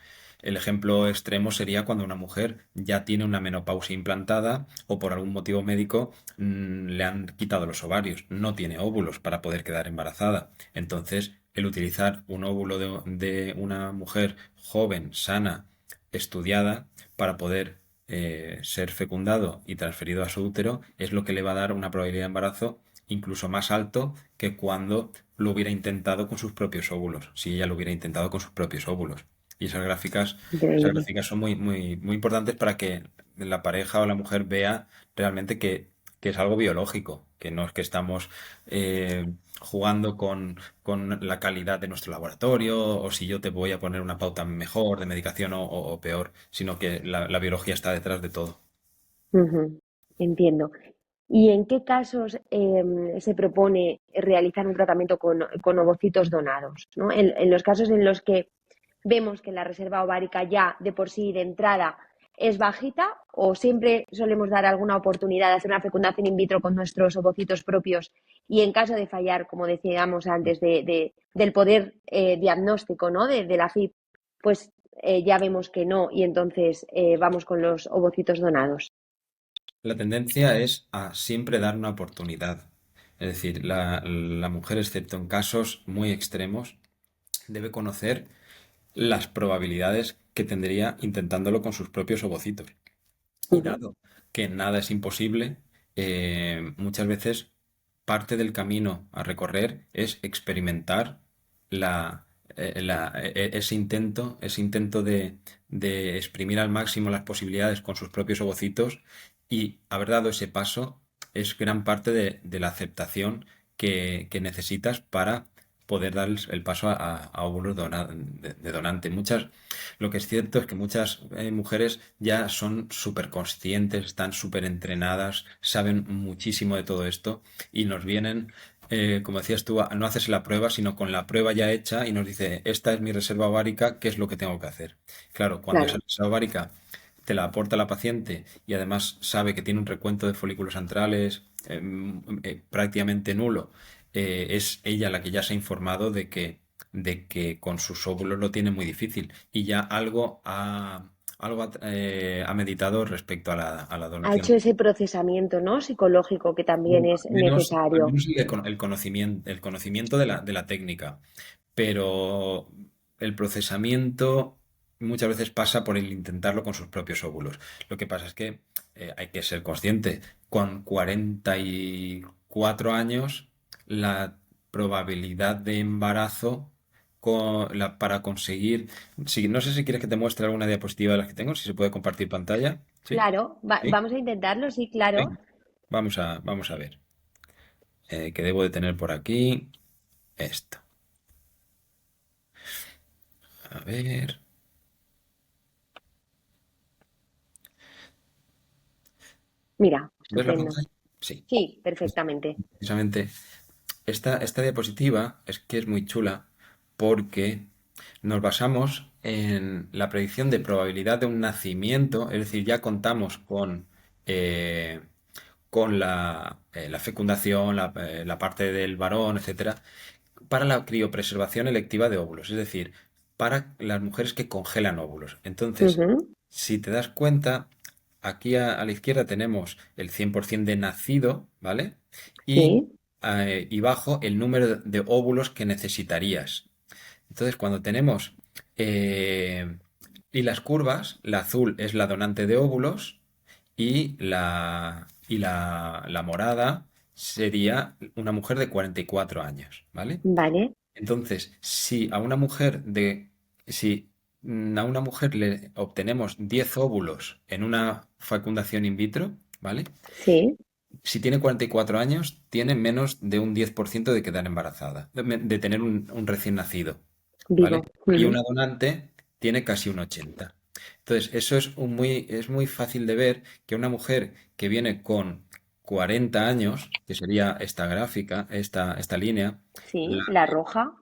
El ejemplo extremo sería cuando una mujer ya tiene una menopausia implantada o por algún motivo médico le han quitado los ovarios, no tiene óvulos para poder quedar embarazada. Entonces, el utilizar un óvulo de una mujer joven, sana, estudiada, para poder ser fecundado y transferido a su útero es lo que le va a dar una probabilidad de embarazo incluso más alto que cuando lo hubiera intentado con sus propios óvulos, si ella lo hubiera intentado con sus propios óvulos. Y esas Increíble. gráficas son muy importantes para que la pareja o la mujer vea realmente que es algo biológico, que no es que estamos jugando con la calidad de nuestro laboratorio o si yo te voy a poner una pauta mejor de medicación o peor, sino que la biología está detrás de todo. Ujú, entiendo. ¿Y en qué casos se propone realizar un tratamiento con ovocitos donados? ¿No? En los casos en los que vemos que la reserva ovárica ya de por sí de entrada es bajita, o siempre solemos dar alguna oportunidad de hacer una fecundación in vitro con nuestros ovocitos propios y en caso de fallar, como decíamos antes, del poder diagnóstico, ¿no? de la FIP, pues ya vemos que no y entonces vamos con los ovocitos donados. La tendencia es a siempre dar una oportunidad. Es decir, la mujer, excepto en casos muy extremos, debe conocer las probabilidades que tendría intentándolo con sus propios ovocitos. Y Ujú. dado que nada es imposible, muchas veces parte del camino a recorrer es experimentar ese intento de exprimir al máximo las posibilidades con sus propios ovocitos y haber dado ese paso es gran parte de la aceptación que necesitas para poder dar el paso a óvulos de donante. Lo que es cierto es que muchas mujeres ya son súper conscientes, están súper entrenadas, saben muchísimo de todo esto y nos vienen, como decías tú, a no hacerse la prueba, sino con la prueba ya hecha y nos dice, esta es mi reserva ovárica, ¿qué es lo que tengo que hacer? Claro, cuando esa Claro, reserva ovárica te la aporta la paciente y además sabe que tiene un recuento de folículos antrales prácticamente nulo, es ella la que ya se ha informado de que con sus óvulos lo tiene muy difícil y ya algo ha meditado respecto a la ha hecho donación. ese procesamiento, ¿no? Psicológico que también O es necesario. el conocimiento de la técnica, pero el procesamiento muchas veces pasa por el intentarlo con sus propios óvulos. Lo que pasa es que hay que ser consciente, con 44 años, la probabilidad de embarazo para conseguir... no sé si quieres que te muestre alguna diapositiva de las que tengo, si se puede compartir pantalla. ¿Sí? Claro, ¿Sí? vamos a intentarlo, sí, claro. Venga, vamos a ver. Que debo de tener por aquí esto. A ver. Mira, ¿Ves la estupendo. pantalla? Sí. Sí, perfectamente. Precisamente esta diapositiva es que es muy chula porque nos basamos en la predicción de probabilidad de un nacimiento, es decir, ya contamos eh, con la fecundación, la parte del varón, etcétera, para la criopreservación electiva de óvulos, es decir, para las mujeres que congelan óvulos. Entonces, Ujú, si te das cuenta, aquí a la izquierda tenemos el 100% de nacido, ¿vale? Y, sí, y bajo el número de óvulos que necesitarías. Entonces, cuando tenemos y las curvas, la azul es la donante de óvulos y la morada sería una mujer de 44 años, ¿vale? vale, Entonces, si a una mujer le obtenemos 10 óvulos en una fecundación in vitro, ¿vale? sí, Si tiene 44 años, tiene menos de un 10% de quedar embarazada, de tener un recién nacido, vivo. ¿vale? Y Ujú, una donante tiene casi un 80. Entonces, eso es muy fácil de ver que una mujer que viene con 40 años, que sería esta gráfica, esta línea, sí, la roja.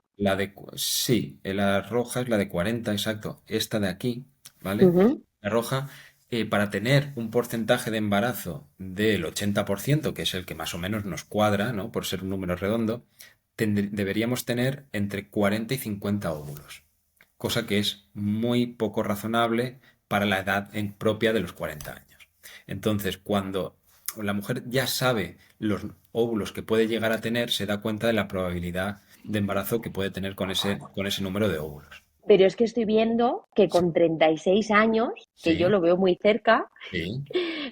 sí, la roja es la de 40, exacto. Esta de aquí, ¿vale? Ujú, La roja, para tener un porcentaje de embarazo del 80%, que es el que más o menos nos cuadra, ¿no? Por ser un número redondo, deberíamos tener entre 40 y 50 óvulos. cosa que es muy poco razonable para la edad propia de los 40 años. Entonces, cuando la mujer ya sabe los óvulos que puede llegar a tener, se da cuenta de la probabilidad de embarazo que puede tener con ese número de óvulos. Pero es que estoy viendo que con 36 años, que yo Sí, lo veo muy cerca, sí,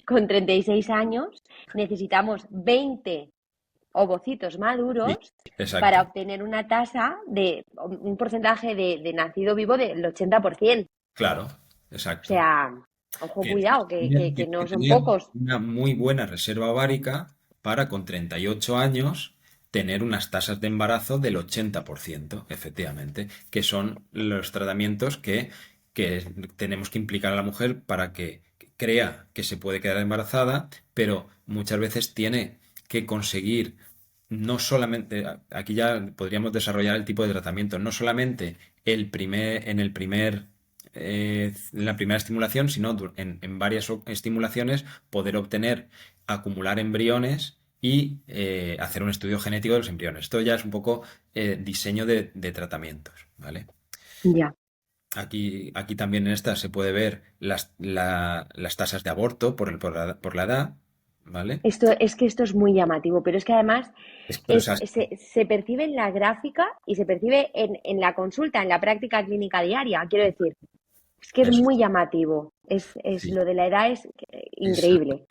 con 36 años necesitamos 20 ovocitos sí, maduros para exacto. obtener una tasa de un porcentaje de nacido vivo del 80%. Claro, O exacto. sea, ojo, cuidado, que Tienes que no son tener pocos. una muy buena reserva ovárica para con 38 años tener unas tasas de embarazo del 80%, efectivamente, que son los tratamientos que tenemos que implicar a la mujer para que crea que se puede quedar embarazada, pero muchas veces tiene que conseguir no solamente, aquí ya podríamos desarrollar el tipo de tratamiento, no solamente en la primera estimulación, sino en varias estimulaciones poder obtener, acumular embriones y hacer un estudio genético de los embriones. Esto ya es un poco diseño de tratamientos, ¿vale? Ya. Aquí también en esta se puede ver las tasas de aborto por la edad, ¿vale? Esto es muy llamativo, pero es que además Pero es así. se percibe en la gráfica y se percibe en la consulta, en la práctica clínica diaria. Quiero decir, es que es Eso, muy llamativo. sí, Lo de la edad es esa, increíble.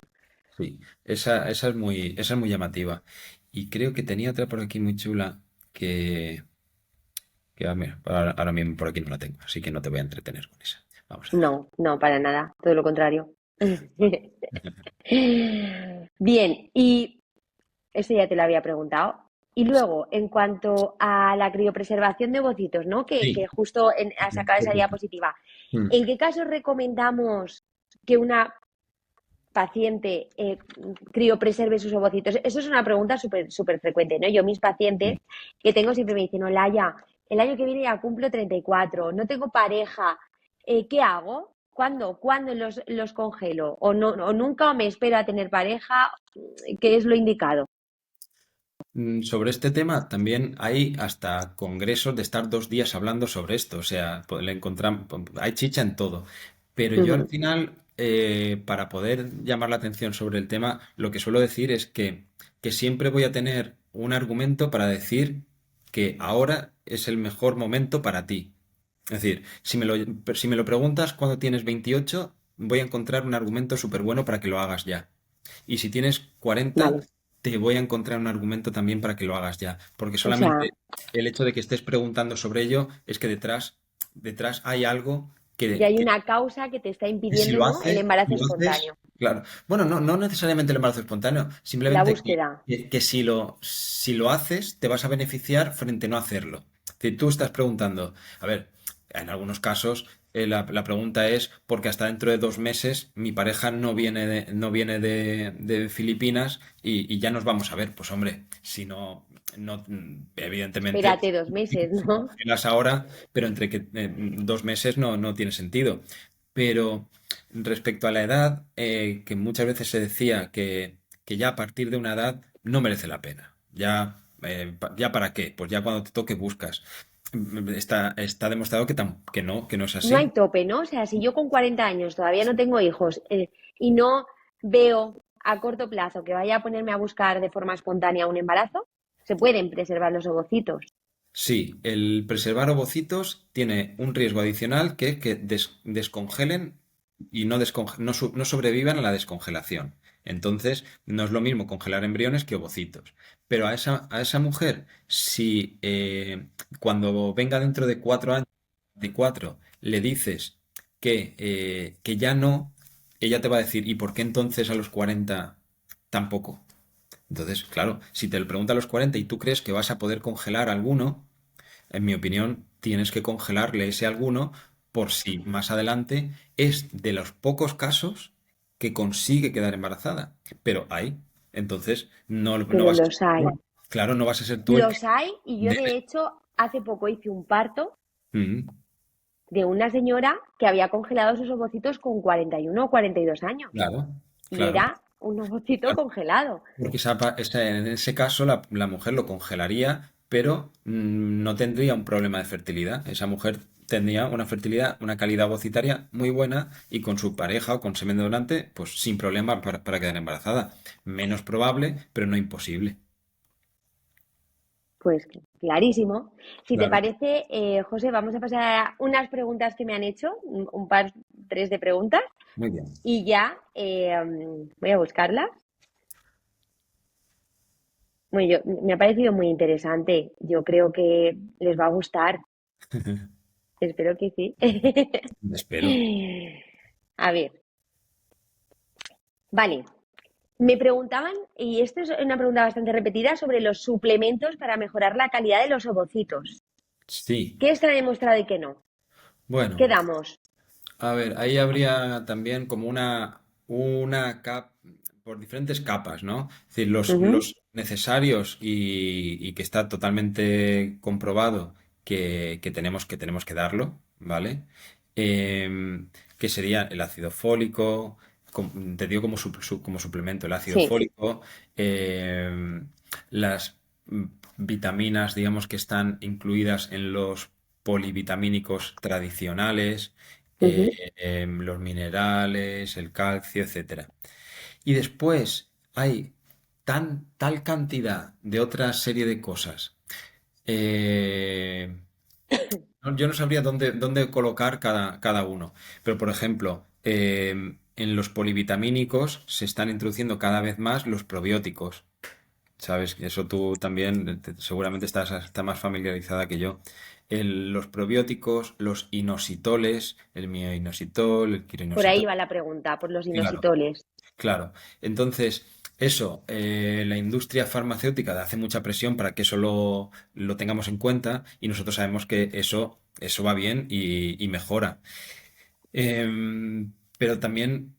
sí, esa es muy llamativa. Y creo que tenía otra por aquí muy chula que, mira, ahora mismo por aquí no la tengo, así que no te voy a entretener con esa. Vamos a ver. No, no, para nada, todo lo contrario. Bien, y esto ya te lo había preguntado. Y luego, en cuanto a la criopreservación de ovocitos, ¿no? Que Sí. justo has sacado esa diapositiva. Mm. ¿En qué casos recomendamos que una paciente criopreserve sus ovocitos? Eso es una pregunta súper frecuente, ¿no? Yo mis pacientes que tengo siempre me dicen, Olaya, el año que viene ya cumplo 34, no tengo pareja, ¿qué hago? ¿Cuándo los congelo? ¿O, no, o nunca me espero a tener pareja? ¿Qué es lo indicado? Sobre este tema también hay hasta congresos de estar 2 días hablando sobre esto, o sea, le encontramos, hay chicha en todo. Pero yo al Ujú. final, para poder llamar la atención sobre el tema, lo que suelo decir es que siempre voy a tener un argumento para decir que ahora es el mejor momento para ti. Es decir, si me lo preguntas cuando tienes 28, voy a encontrar un argumento súper bueno para que lo hagas ya. Y si tienes 40, Vale. te voy a encontrar un argumento también para que lo hagas ya. Porque O sea, solamente el hecho de que estés preguntando sobre ello es que detrás hay algo ya hay que una causa que te está si impidiendo, lo ¿no? El haces, embarazo si lo haces, espontáneo, claro. Bueno, no necesariamente el embarazo espontáneo, la simplemente búsqueda. que si lo haces, te vas a beneficiar frente a no hacerlo. Es decir, tú estás preguntando, a ver, en algunos casos la pregunta es porque hasta dentro de 2 meses mi pareja no viene de Filipinas y ya nos vamos a ver. Pues hombre, si no, evidentemente, Espérate 2 meses, ¿no? las ahora, pero entre que 2 meses no tiene sentido. Pero respecto a la edad, que muchas veces se decía que ya a partir de una edad no merece la pena. Ya para qué, pues ya cuando te toque buscas. Está demostrado que no es No hay así. tope, ¿no? O sea, si yo con 40 años todavía no tengo hijos y no veo a corto plazo que vaya a ponerme a buscar de forma espontánea un embarazo, se pueden preservar los ovocitos. Sí, el preservar ovocitos tiene un riesgo adicional que es que descongelen y no sobrevivan a la descongelación. Entonces, no es lo mismo congelar embriones que ovocitos. Pero a esa mujer, si cuando venga dentro de 4 años, de cuatro, le dices que ya no, ella te va a decir, ¿y por qué entonces a los 40 tampoco? Entonces, claro, si te lo pregunta a los 40 y tú crees que vas a poder congelar alguno, en mi opinión, tienes que congelarle ese alguno por si más adelante es de los pocos casos que consigue quedar embarazada. Pero hay. Entonces, no Pero vas a ser los hay. tú. Claro, no vas a ser tú el que Los hay y yo de debes. hecho hace poco hice un parto Mm, de una señora que había congelado sus ovocitos con 41 o 42 años claro, y claro, era un ovocito claro. congelado. Porque en ese caso la mujer lo congelaría, pero no tendría un problema de fertilidad. Esa mujer tendría una fertilidad, una calidad ovocitaria muy buena y con su pareja o con semen de donante, pues sin problema para quedar embarazada. Menos probable, pero no imposible. Pues clarísimo. Si te Claro. parece, José, vamos a pasar a unas preguntas que me han hecho, un par, tres de preguntas, Muy bien. y ya voy a buscarlas. Bueno, me ha parecido muy interesante. Yo creo que les va a gustar. Espero que sí. Espero. A ver, vale. Me preguntaban, y esto es una pregunta bastante repetida, sobre los suplementos para mejorar la calidad de los ovocitos. Sí. ¿Qué está demostrado y qué no? ¿Qué Bueno, damos? a ver, ahí habría también como una capa, por diferentes capas, ¿no? Es decir, Ujú, los necesarios y que está totalmente comprobado que tenemos que darlo, ¿vale? Que sería el ácido fólico, te digo como, como suplemento, el ácido sí. fólico, em, las vitaminas, digamos, que están incluidas en los polivitamínicos tradicionales, Ujú. los minerales, el calcio, etcétera. Y después hay tal cantidad de otra serie de cosas. eh, yo no sabría dónde colocar cada uno. Pero, por ejemplo, en los polivitamínicos se están introduciendo cada vez más los probióticos. ¿Sabes? Eso tú también seguramente estás más familiarizada que yo. Los probióticos, los inositoles, el mioinositol, el Por ahí quiroinositol. va la pregunta, por los Claro, inositoles. claro. Entonces, eso, la industria farmacéutica hace mucha presión para que eso lo tengamos en cuenta y nosotros sabemos que eso va bien y mejora. Pero también,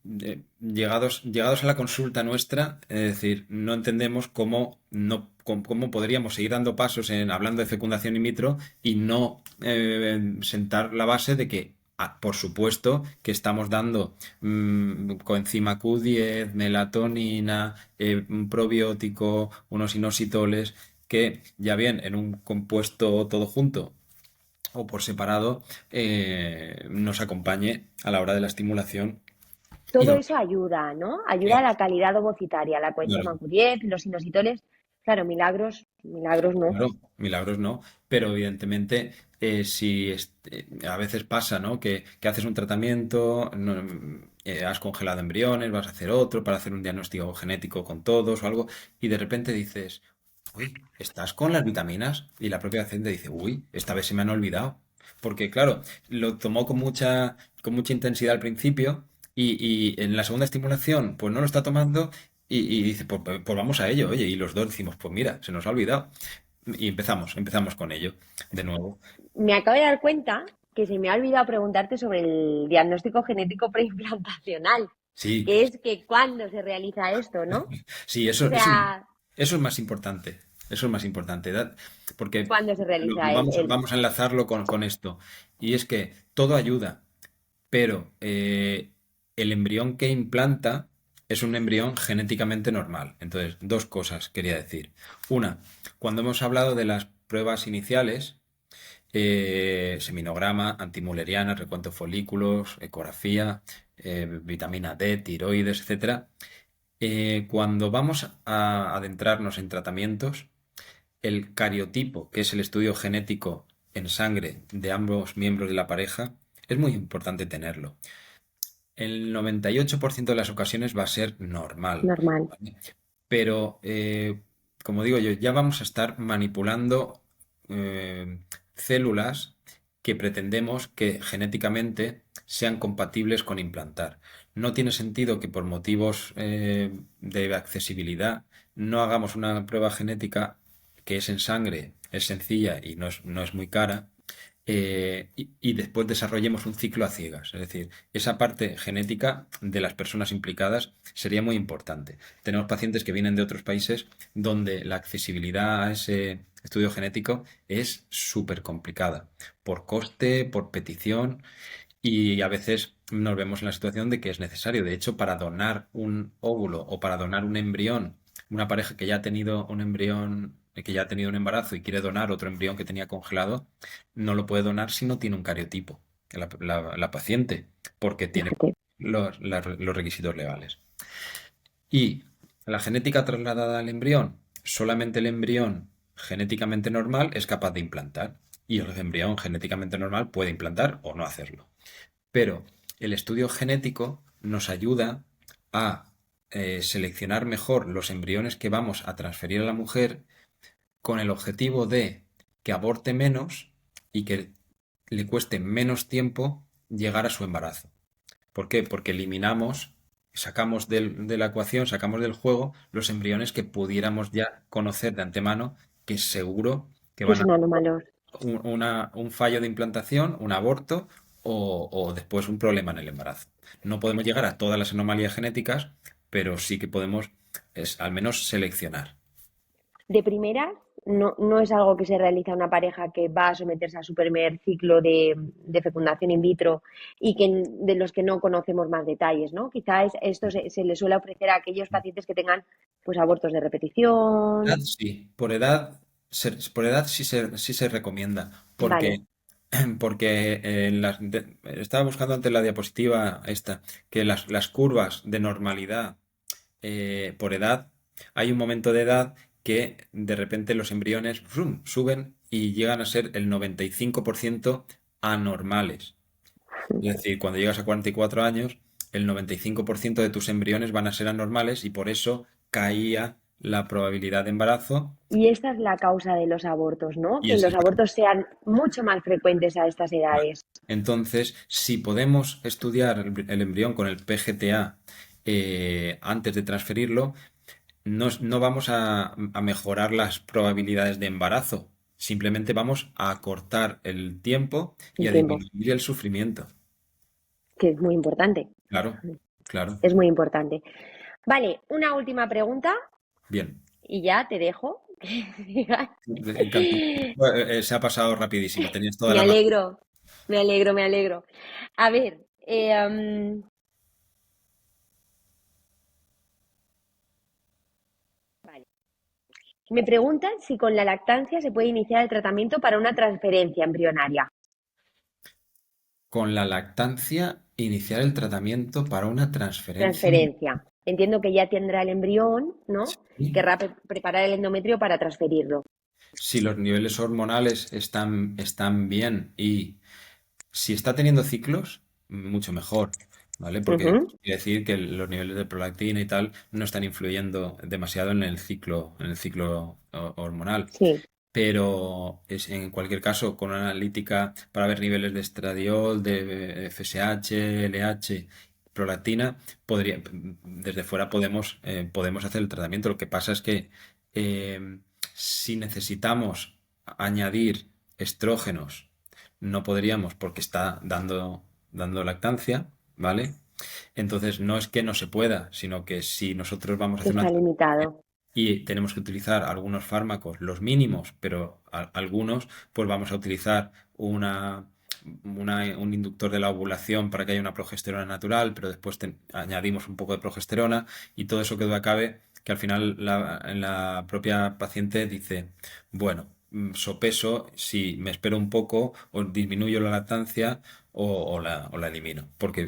llegados a la consulta nuestra, es decir, no entendemos cómo, no, cómo podríamos seguir dando pasos en hablando de fecundación in vitro y no sentar la base de que, por supuesto, que estamos dando coenzima Q10, melatonina, un probiótico, unos inositoles, que ya bien en un compuesto todo junto o por separado nos acompañe a la hora de la estimulación y Todo no. eso ayuda, ¿no? Ayuda a Claro, la calidad ovocitaria, la claro, coenzima Q10, los inositoles. Claro, milagros, milagros no. claro, milagros no, pero evidentemente si a veces pasa, ¿no? Que haces un tratamiento, has congelado embriones, vas a hacer otro para hacer un diagnóstico genético con todos o algo, y de repente dices, uy, ¿estás con las vitaminas? Y la propia paciente dice, uy, esta vez se me han olvidado. Porque claro, lo tomó con mucha intensidad al principio y en la segunda estimulación pues no lo está tomando y dice, pues vamos a ello, oye, y los dos decimos, pues mira, se nos ha olvidado. Y empezamos con ello, de nuevo. Me acabo de dar cuenta que se me ha olvidado preguntarte sobre el diagnóstico genético preimplantacional, Sí, que es que cuándo se realiza esto, ¿no? sí, O eso sea, es más importante. Eso es más importante, porque cuándo se realiza vamos a enlazarlo con esto. Y es que todo ayuda, pero el embrión que implanta es un embrión genéticamente normal. Entonces, dos cosas quería decir. Una, cuando hemos hablado de las pruebas iniciales, seminograma, antimuleriana, recuento de folículos, ecografía, vitamina D, tiroides, etcétera, cuando vamos a adentrarnos en tratamientos, el cariotipo, que es el estudio genético en sangre de ambos miembros de la pareja, es muy importante tenerlo. El 98% de las ocasiones va a ser normal, normal. ¿vale? Pero, como digo yo, ya vamos a estar manipulando eh, células que pretendemos que genéticamente sean compatibles con implantar. No tiene sentido que por motivos de accesibilidad no hagamos una prueba genética que es en sangre, es sencilla y no es muy cara, y después desarrollemos un ciclo a ciegas. Es decir, esa parte genética de las personas implicadas sería muy importante. Tenemos pacientes que vienen de otros países donde la accesibilidad a ese estudio genético es súper complicada, por coste, por petición, y a veces nos vemos en la situación de que es necesario. De hecho, para donar un óvulo o para donar un embrión, una pareja que ya ha tenido un embrión que ya ha tenido un embarazo y quiere donar otro embrión que tenía congelado, no lo puede donar si no tiene un cariotipo, la paciente, porque tiene Fíjate. los requisitos legales. Y la genética trasladada al embrión, solamente el embrión genéticamente normal es capaz de implantar. Y el embrión genéticamente normal puede implantar o no hacerlo. Pero el estudio genético nos ayuda a seleccionar mejor los embriones que vamos a transferir a la mujer con el objetivo de que aborte menos y que le cueste menos tiempo llegar a su embarazo. ¿Por qué? Porque sacamos de la ecuación, sacamos del juego los embriones que pudiéramos ya conocer de antemano que seguro que Que van a son anómalos. un fallo de implantación, un aborto o después un problema en el embarazo. No podemos llegar a todas las anomalías genéticas, pero sí que podemos al menos seleccionar. De primeras, no es algo que se realiza una pareja que va a someterse a su primer ciclo de fecundación in vitro y de los que no conocemos más detalles, ¿no? Quizás esto se le suele ofrecer a aquellos pacientes que tengan pues abortos de Edad, repetición. sí, por edad sí se recomienda, Vale, porque estaba buscando antes la diapositiva esta, que las curvas de normalidad por edad, hay un momento de edad que de repente los embriones ¡frum! Suben y llegan a ser el 95% anormales. Es decir, cuando llegas a 44 años, el 95% de tus embriones van a ser anormales y por eso caía la probabilidad de embarazo. y esta es la causa de los abortos, ¿no? Y Que esa los es abortos sean mucho más frecuentes a estas edades. Entonces, si podemos estudiar el embrión con el PGTA antes de transferirlo, no vamos a mejorar las probabilidades de embarazo, simplemente vamos a acortar el tiempo y El a tiempo, disminuir el sufrimiento. que es muy importante. Claro, claro. Es muy importante. Vale, una última pregunta Bien. y ya te dejo. Encantado. Se ha pasado rapidísimo, tenías toda Me la razón. alegro, me alegro, me alegro. A ver, vale. Me preguntan si con la lactancia se puede iniciar el tratamiento para una transferencia embrionaria. Con la lactancia, iniciar el tratamiento para una transferencia. Transferencia. Entiendo que ya tendrá el embrión, ¿no? Y Sí. querrá preparar el endometrio para transferirlo. Si los niveles hormonales están bien y si está teniendo ciclos, mucho mejor, ¿vale? Porque Ujú. quiere decir que los niveles de prolactina y tal no están influyendo demasiado en el ciclo hormonal. Sí, Pero en cualquier caso, con una analítica para ver niveles de estradiol, de FSH, LH, prolactina, desde fuera podemos hacer el tratamiento. Lo que pasa es que eh, si necesitamos añadir estrógenos, no podríamos porque está dando lactancia, ¿vale? Entonces no es que no se pueda, sino que si nosotros vamos a que hacer una está limitado. y tenemos que utilizar algunos fármacos, los mínimos, pero algunos, pues vamos a utilizar un inductor de la ovulación para que haya una progesterona natural, pero después añadimos un poco de progesterona y todo eso que duda cabe, que al final la propia paciente dice, bueno, sopeso si me espero un poco o disminuyo la lactancia o la elimino, porque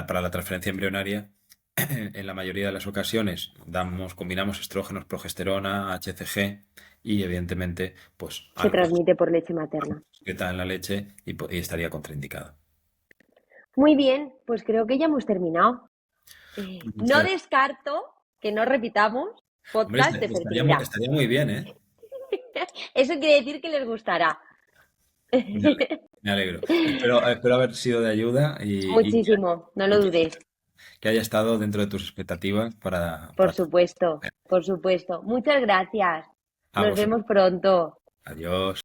para la transferencia embrionaria en la mayoría de las ocasiones combinamos estrógenos, progesterona, HCG y evidentemente pues Se algo transmite por leche materna. que está en la leche y estaría contraindicado. Muy bien, pues creo que ya hemos terminado. Pues No muchas- descarto que no repitamos Hombre, podcast de fertilidad. estaría muy bien, ¿eh? Eso quiere decir que les gustará. Me alegro. Espero haber sido de ayuda y Muchísimo, no y lo que, dudes. que haya estado dentro de tus expectativas Por para supuesto, por supuesto. Muchas gracias. a Nos vosotros. vemos pronto. Adiós.